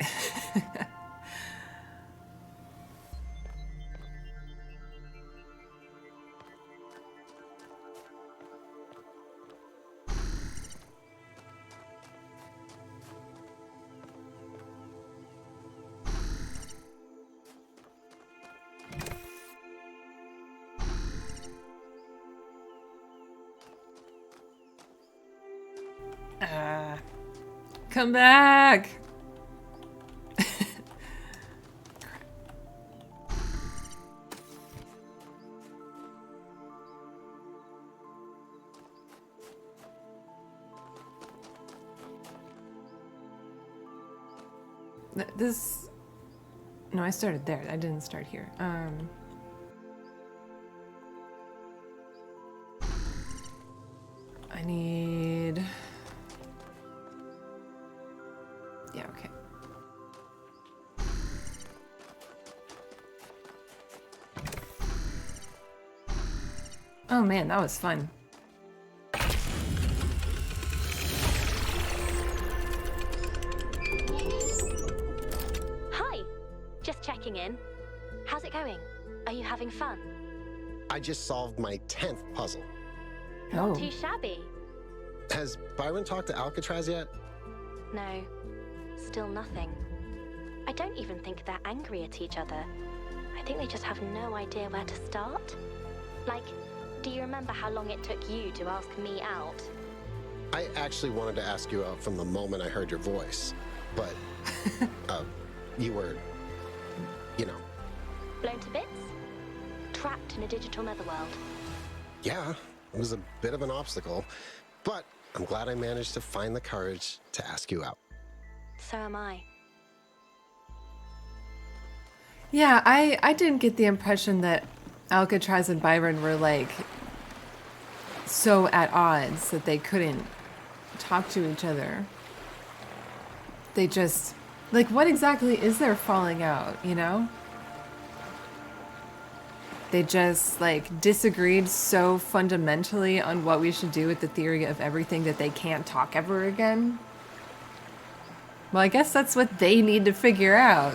Speaker 1: Come back! This... No, I started there. I didn't start here. I need... Yeah, okay. Oh man, that was fun.
Speaker 8: Hi, just checking in. How's it going? Are you having fun?
Speaker 6: I just solved my 10th puzzle.
Speaker 1: Oh.
Speaker 8: Not too shabby.
Speaker 6: Has Byron talked to Alcatraz yet?
Speaker 8: No, still nothing. I don't even think they're angry at each other. I think they just have no idea where to start. Like, do you remember how long it took you to ask me out?
Speaker 6: I actually wanted to ask you out from the moment I heard your voice, but you were, you know.
Speaker 8: Blown to bits? Trapped in a digital netherworld?
Speaker 6: Yeah, it was a bit of an obstacle, but I'm glad I managed to find the courage to ask you out.
Speaker 8: So am I.
Speaker 1: Yeah, I didn't get the impression that Alcatraz and Byron were like so at odds that they couldn't talk to each other. They just, like, what exactly is their falling out, you know? They just, like, disagreed so fundamentally on what we should do with the theory of everything that they can't talk ever again. Well, I guess that's what they need to figure out.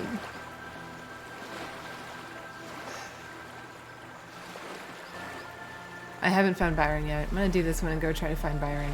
Speaker 1: I haven't found Byron yet. I'm gonna do this one and go try to find Byron.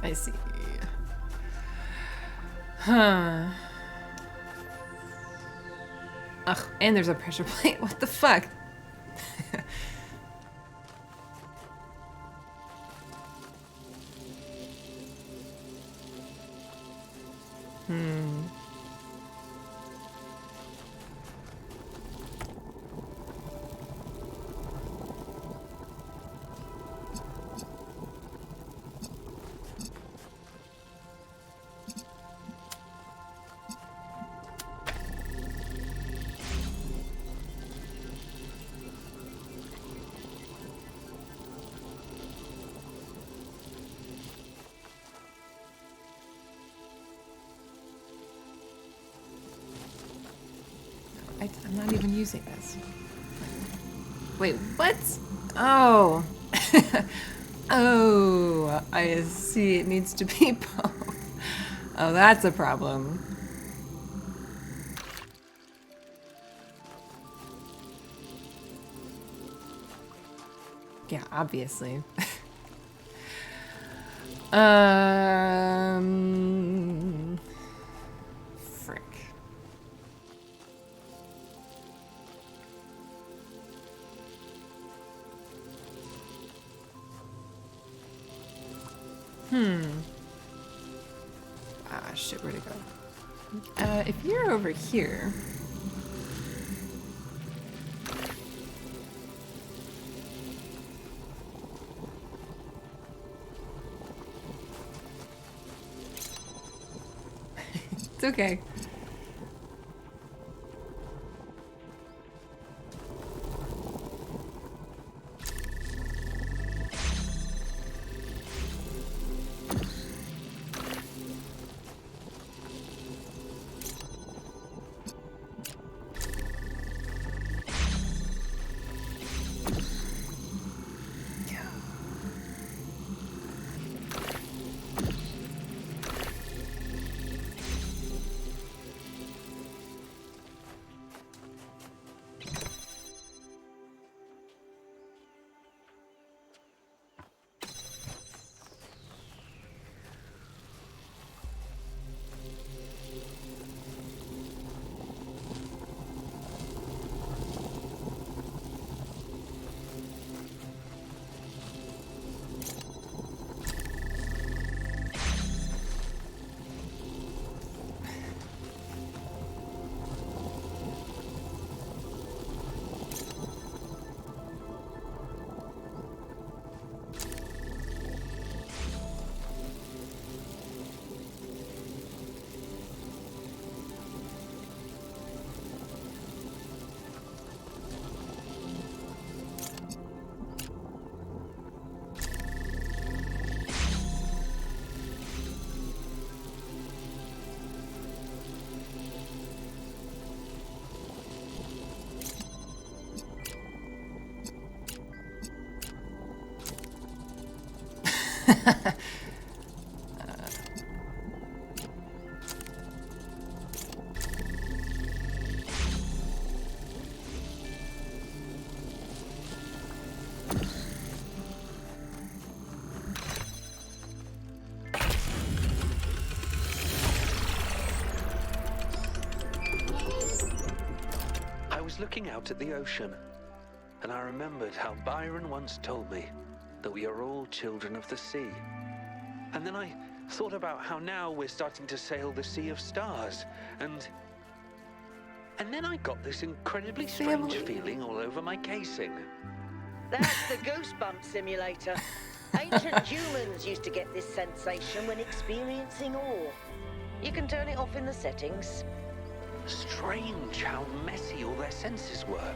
Speaker 1: I see. Huh. Ugh, and there's a pressure plate. What the fuck? I'm not even using this. Wait, what? Oh. Oh, I see. It needs to be both. Oh, that's a problem. Yeah, obviously. Frick. Ah, shit, where'd it go? If you're over here... It's okay.
Speaker 9: was looking out at the ocean, and I remembered how Byron once told me that we are all children of the sea. And then I thought about how now we're starting to sail the sea of stars, and then I got this incredibly strange feeling all over my casing.
Speaker 10: That's the goosebump simulator. Ancient humans used to get this sensation when experiencing awe. You can turn it off in the settings.
Speaker 9: Strange how messy all their senses were.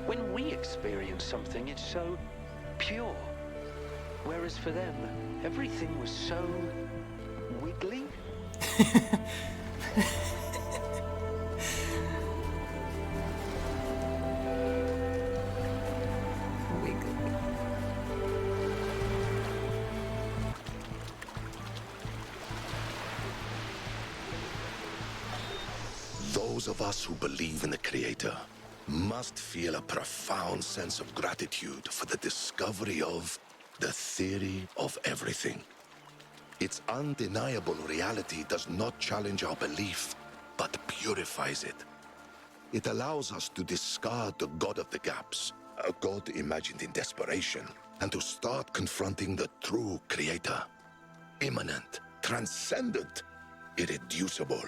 Speaker 9: When we experience something, it's so pure. Whereas for them, everything was so wiggly.
Speaker 5: Those of us who believe in the Creator must feel a profound sense of gratitude for the discovery of the theory of everything. Its undeniable reality does not challenge our belief, but purifies it. It allows us to discard the God of the gaps, a God imagined in desperation, and to start confronting the true Creator. Immanent, transcendent, irreducible.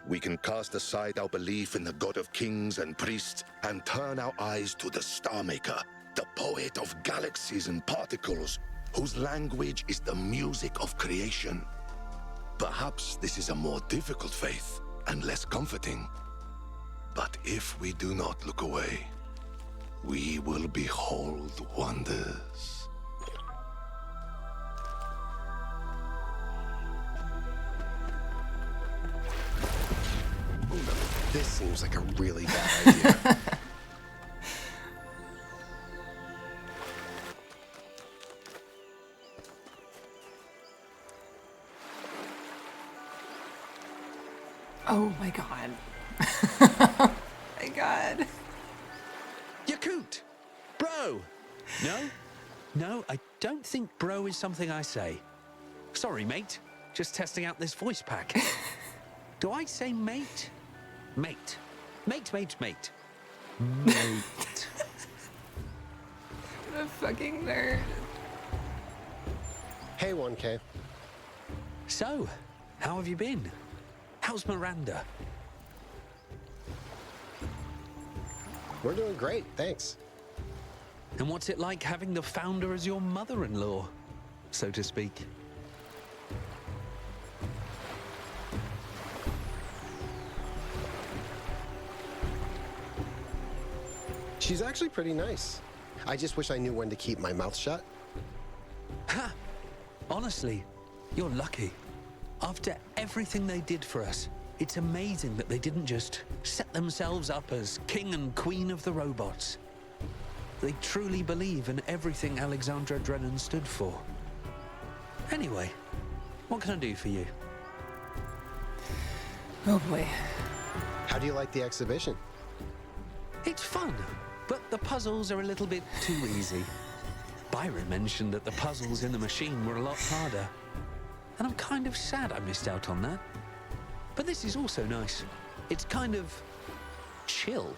Speaker 5: We can cast aside our belief in the God of kings and priests and turn our eyes to the Star Maker, the poet of galaxies and particles, whose language is the music of creation. Perhaps this is a more difficult faith and less comforting. But if we do not look away, we will behold wonders.
Speaker 6: This seems like a really bad idea.
Speaker 1: Oh my god. Oh my god.
Speaker 9: Yakut! Bro! No, I don't think bro is something I say. Sorry, mate. Just testing out this voice pack. Do I say mate? Mate. Mate. Mate.
Speaker 1: What a fucking nerd.
Speaker 6: Hey, 1K.
Speaker 9: So, how have you been? How's Miranda?
Speaker 6: We're doing great, thanks.
Speaker 9: And what's it like having the founder as your mother-in-law, so to speak?
Speaker 6: She's actually pretty nice. I just wish I knew when to keep my mouth shut.
Speaker 9: Ha! Honestly, you're lucky. After everything they did for us, it's amazing that they didn't just set themselves up as king and queen of the robots. They truly believe in everything Alexandra Drennan stood for. Anyway, what can I do for you?
Speaker 1: Oh boy.
Speaker 6: How do you like the exhibition?
Speaker 9: It's fun, but the puzzles are a little bit too easy. Byron mentioned that the puzzles in the machine were a lot harder, and I'm kind of sad I missed out on that. But this is also nice. It's kind of chill.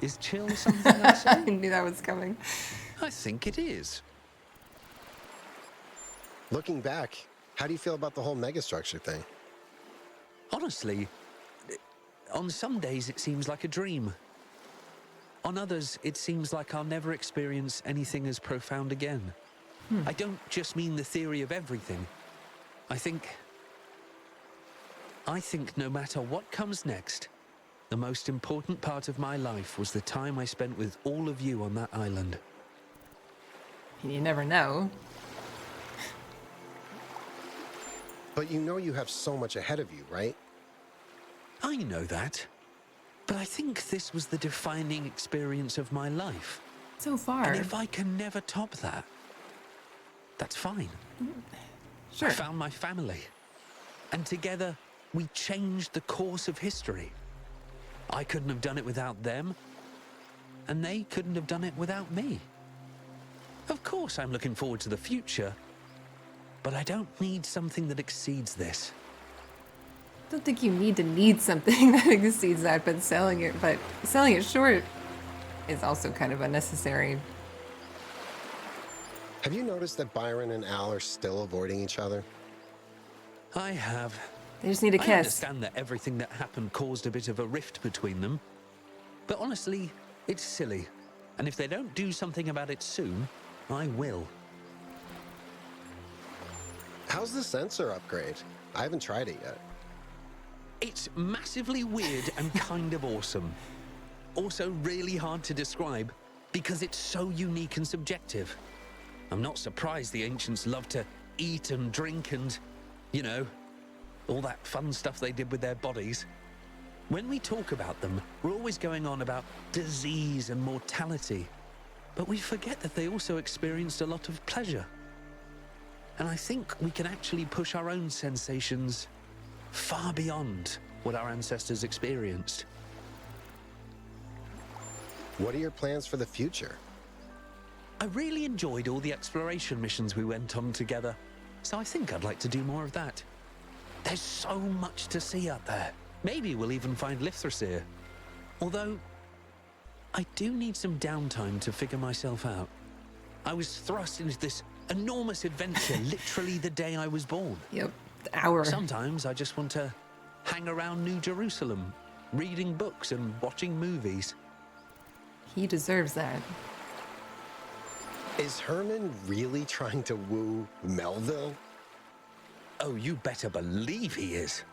Speaker 9: Is chill something I say?
Speaker 1: I knew that was coming.
Speaker 9: I think it is.
Speaker 6: Looking back, how do you feel about the whole megastructure thing?
Speaker 9: Honestly, on some days it seems like a dream. On others, it seems like I'll never experience anything as profound again. I don't just mean the theory of everything. I think no matter what comes next, the most important part of my life was the time I spent with all of you on that island.
Speaker 1: You never know.
Speaker 6: But you know you have so much ahead of you, right?
Speaker 9: I know that. But I think this was the defining experience of my life.
Speaker 1: So far.
Speaker 9: And if I can never top that, that's fine.
Speaker 1: Sure.
Speaker 9: I found my family. And together, we changed the course of history. I couldn't have done it without them. And they couldn't have done it without me. Of course, I'm looking forward to the future. But I don't need something that exceeds this.
Speaker 1: don't think you need something that exceeds that, but selling it short is also kind of unnecessary.
Speaker 6: Have you noticed that Byron and Al are still avoiding each other?
Speaker 9: I have.
Speaker 1: They just need a
Speaker 9: I
Speaker 1: kiss.
Speaker 9: understand that everything that happened caused a bit of a rift between them. But honestly, it's silly. And if they don't do something about it soon, I will.
Speaker 6: How's the sensor upgrade? I haven't tried it yet.
Speaker 9: It's massively weird and kind of awesome. Also really hard to describe because it's so unique and subjective. I'm not surprised the ancients loved to eat and drink and, you know, all that fun stuff they did with their bodies. When we talk about them, we're always going on about disease and mortality, but we forget that they also experienced a lot of pleasure. And I think we can actually push our own sensations far beyond what our ancestors experienced.
Speaker 6: What are your plans for the future?
Speaker 9: I really enjoyed all the exploration missions we went on together, so I think I'd like to do more of that. There's so much to see out there. Maybe we'll even find Lithrasir. Although, I do need some downtime to figure myself out. I was thrust into this enormous adventure literally the day I was born.
Speaker 1: Yep, the hour.
Speaker 9: Sometimes I just want to hang around New Jerusalem, reading books and watching movies.
Speaker 1: He deserves that.
Speaker 6: Is Herman really trying to woo Melville?
Speaker 9: Oh, you better believe he is.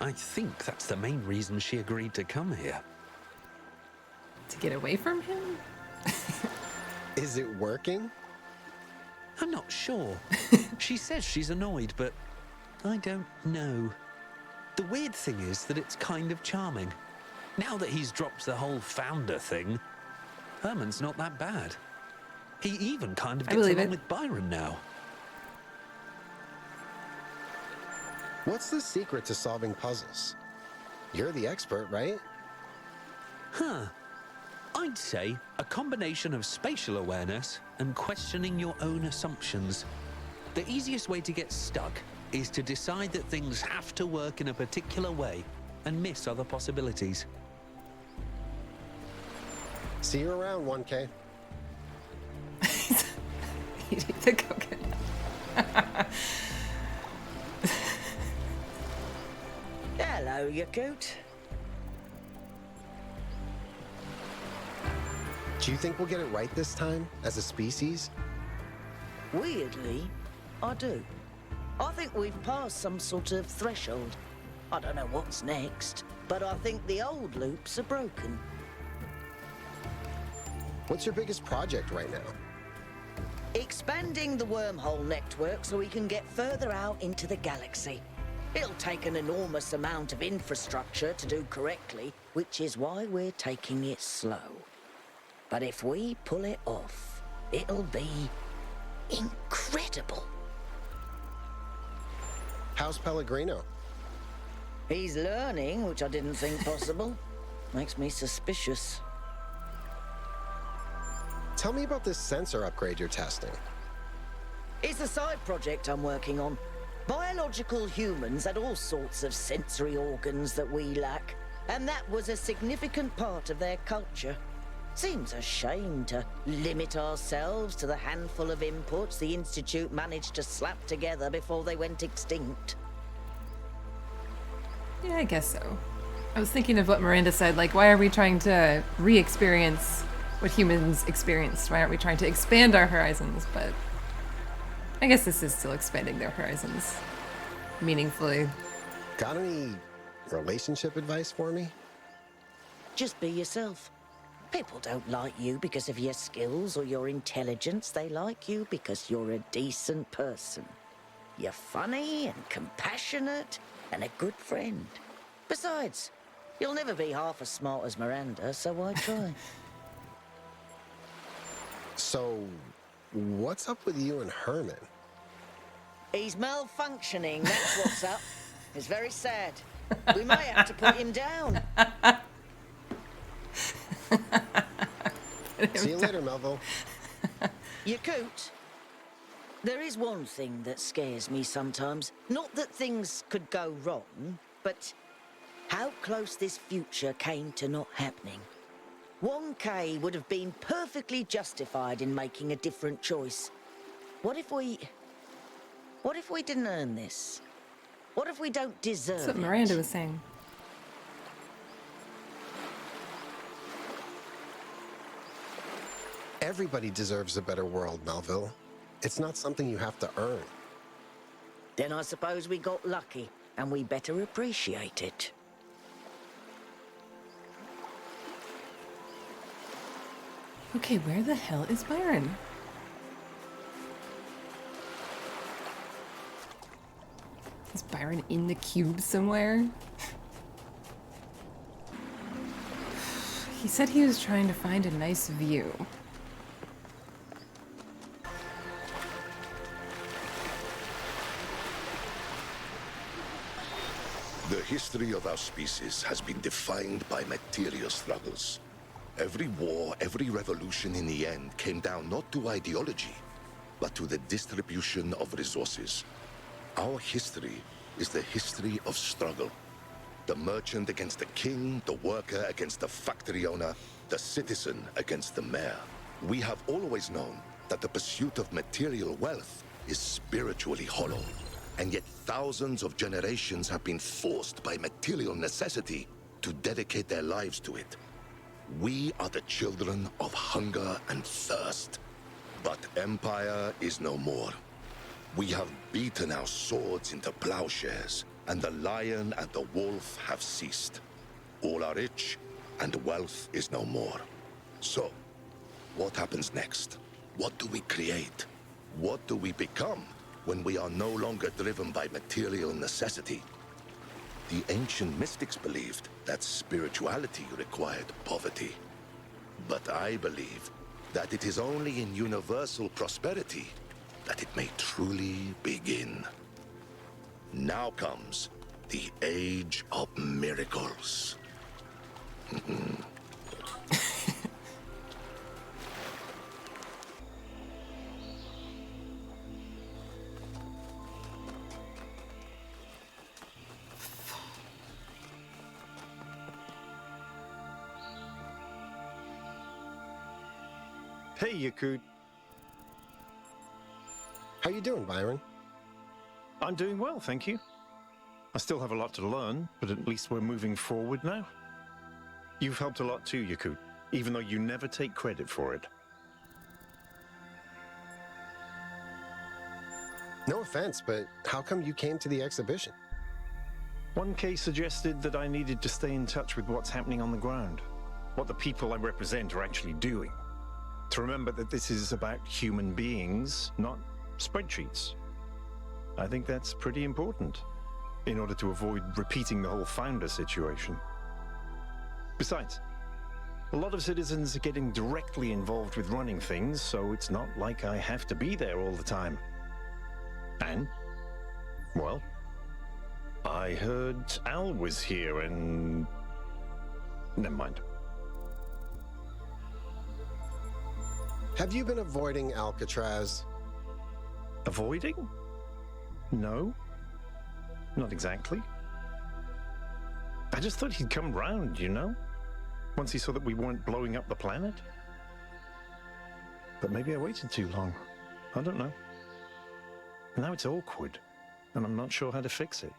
Speaker 9: I think that's the main reason she agreed to come here.
Speaker 1: To get away from him?
Speaker 6: Is it working?
Speaker 9: I'm not sure. She says she's annoyed, but I don't know. The weird thing is that it's kind of charming. Now that he's dropped the whole founder thing, Herman's not that bad. He even kind of gets along with Byron now.
Speaker 6: What's the secret to solving puzzles? You're the expert, right?
Speaker 9: Huh. I'd say a combination of spatial awareness and questioning your own assumptions. The easiest way to get stuck is to decide that things have to work in a particular way and miss other possibilities.
Speaker 6: See you around, 1K.
Speaker 1: Eating the coconut.
Speaker 10: Hello, you coot.
Speaker 6: Do you think we'll get it right this time, as a species?
Speaker 10: Weirdly, I do. I think we've passed some sort of threshold. I don't know what's next, but I think the old loops are broken.
Speaker 6: What's your biggest project right now?
Speaker 10: Expanding the wormhole network so we can get further out into the galaxy. It'll take an enormous amount of infrastructure to do correctly, which is why we're taking it slow. But if we pull it off, it'll be incredible.
Speaker 6: How's Pellegrino?
Speaker 10: He's learning, which I didn't think possible. Makes me suspicious.
Speaker 6: Tell me about this sensor upgrade you're testing.
Speaker 10: It's a side project I'm working on. Biological humans had all sorts of sensory organs that we lack, and that was a significant part of their culture. Seems a shame to limit ourselves to the handful of inputs the Institute managed to slap together before they went extinct.
Speaker 1: Yeah, I guess so. I was thinking of what Miranda said, like, why are we trying to re-experience what humans experienced? Why aren't we trying to expand our horizons? But I guess this is still expanding their horizons meaningfully.
Speaker 6: Got any relationship advice for me?
Speaker 10: Just be yourself. People don't like you because of your skills or your intelligence. They like you because you're a decent person. You're funny and compassionate and a good friend. Besides, you'll never be half as smart as Miranda, so why try?
Speaker 6: So, what's up with you and Herman?
Speaker 10: He's malfunctioning, that's what's up. It's very sad. We might have to put him down.
Speaker 6: See you later, Melville.
Speaker 10: You coot. There is one thing that scares me sometimes. Not that things could go wrong, but how close this future came to not happening. 1K would have been perfectly justified in making a different choice. What if we didn't earn this? What if we don't deserve
Speaker 1: That's what
Speaker 10: it?
Speaker 1: Miranda was saying.
Speaker 6: Everybody deserves a better world, Melville. It's not something you have to earn.
Speaker 10: Then I suppose we got lucky, and we better appreciate it.
Speaker 1: Okay, where the hell is Byron? Is Byron in the cube somewhere? He said he was trying to find a nice view.
Speaker 5: The history of our species has been defined by material struggles. Every war, every revolution in the end came down not to ideology, but to the distribution of resources. Our history is the history of struggle. The merchant against the king, the worker against the factory owner, the citizen against the mayor. We have always known that the pursuit of material wealth is spiritually hollow, and yet thousands of generations have been forced by material necessity to dedicate their lives to it. We are the children of hunger and thirst. But empire is no more. We have beaten our swords into plowshares, and the lion and the wolf have ceased. All are rich, and wealth is no more. So, what happens next? What do we create? What do we become when we are no longer driven by material necessity? The ancient mystics believed that spirituality required poverty. But I believe that it is only in universal prosperity that it may truly begin. Now comes the age of miracles.
Speaker 3: Hey, Yakut.
Speaker 6: How you doing, Byron?
Speaker 3: I'm doing well, thank you. I still have a lot to learn, but at least we're moving forward now. You've helped a lot too, Yakut, even though you never take credit for it.
Speaker 6: No offense, but how come you came to the exhibition?
Speaker 3: 1K suggested that I needed to stay in touch with what's happening on the ground, what the people I represent are actually doing. To remember that this is about human beings, not spreadsheets. I think that's pretty important, in order to avoid repeating the whole founder situation. Besides, a lot of citizens are getting directly involved with running things, so it's not like I have to be there all the time. And, well, I heard Al was here and... never mind.
Speaker 6: Have you been avoiding Alcatraz?
Speaker 3: Avoiding? No. Not exactly. I just thought he'd come round, you know? Once he saw that we weren't blowing up the planet. But maybe I waited too long. I don't know. Now it's awkward, and I'm not sure how to fix it.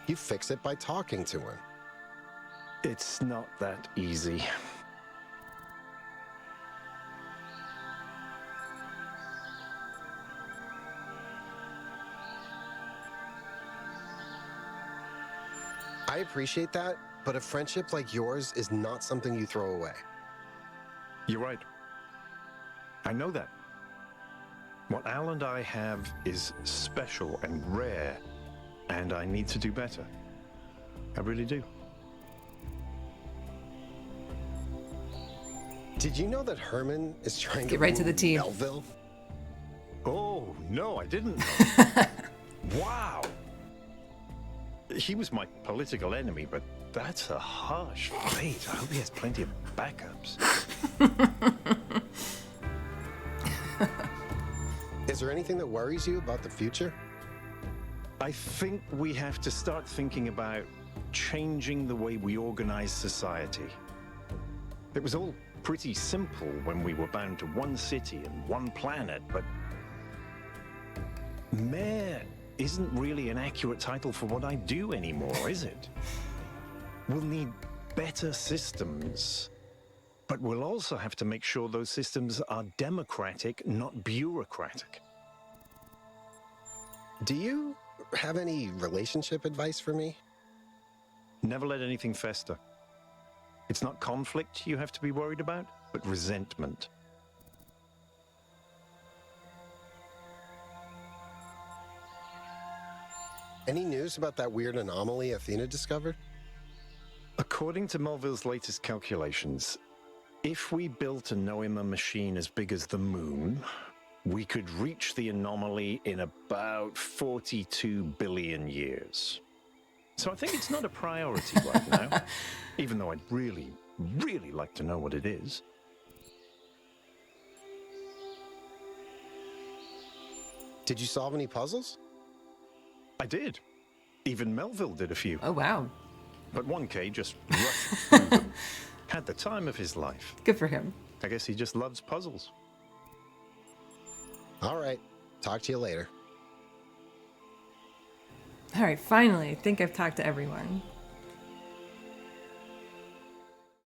Speaker 6: You fix it by talking to him.
Speaker 3: It's not that easy.
Speaker 6: I appreciate that, but a friendship like yours is not something you throw away.
Speaker 3: You're right. I know that. What Al and I have is special and rare, and I need to do better. I really do.
Speaker 6: Did you know that Herman is trying
Speaker 1: Get right to the
Speaker 6: move
Speaker 1: tea.
Speaker 6: Melville?
Speaker 3: Oh, no, I didn't know. Wow. He was my political enemy, but that's a harsh fate. I hope he has plenty of backups.
Speaker 6: Is there anything that worries you about the future?
Speaker 3: I think we have to start thinking about changing the way we organize society. It was all pretty simple when we were bound to one city and one planet, but Mayor isn't really an accurate title for what I do anymore, is it? We'll need better systems, but we'll also have to make sure those systems are democratic, not bureaucratic.
Speaker 6: Do you have any relationship advice for me?
Speaker 3: Never let anything fester. It's not conflict you have to be worried about, but resentment.
Speaker 6: Any news about that weird anomaly Athena discovered?
Speaker 3: According to Melville's latest calculations, if we built a Noema machine as big as the moon, we could reach the anomaly in about 42 billion years. So I think it's not a priority right now, even though I'd really, really like to know what it is.
Speaker 6: Did you solve any puzzles?
Speaker 3: I did. Even Melville did a few.
Speaker 1: Oh, wow.
Speaker 3: But 1K just rushed through them. Had the time of his life.
Speaker 1: Good for him.
Speaker 3: I guess he just loves puzzles.
Speaker 6: All right. Talk to you later.
Speaker 1: All right, finally, I think I've talked to everyone.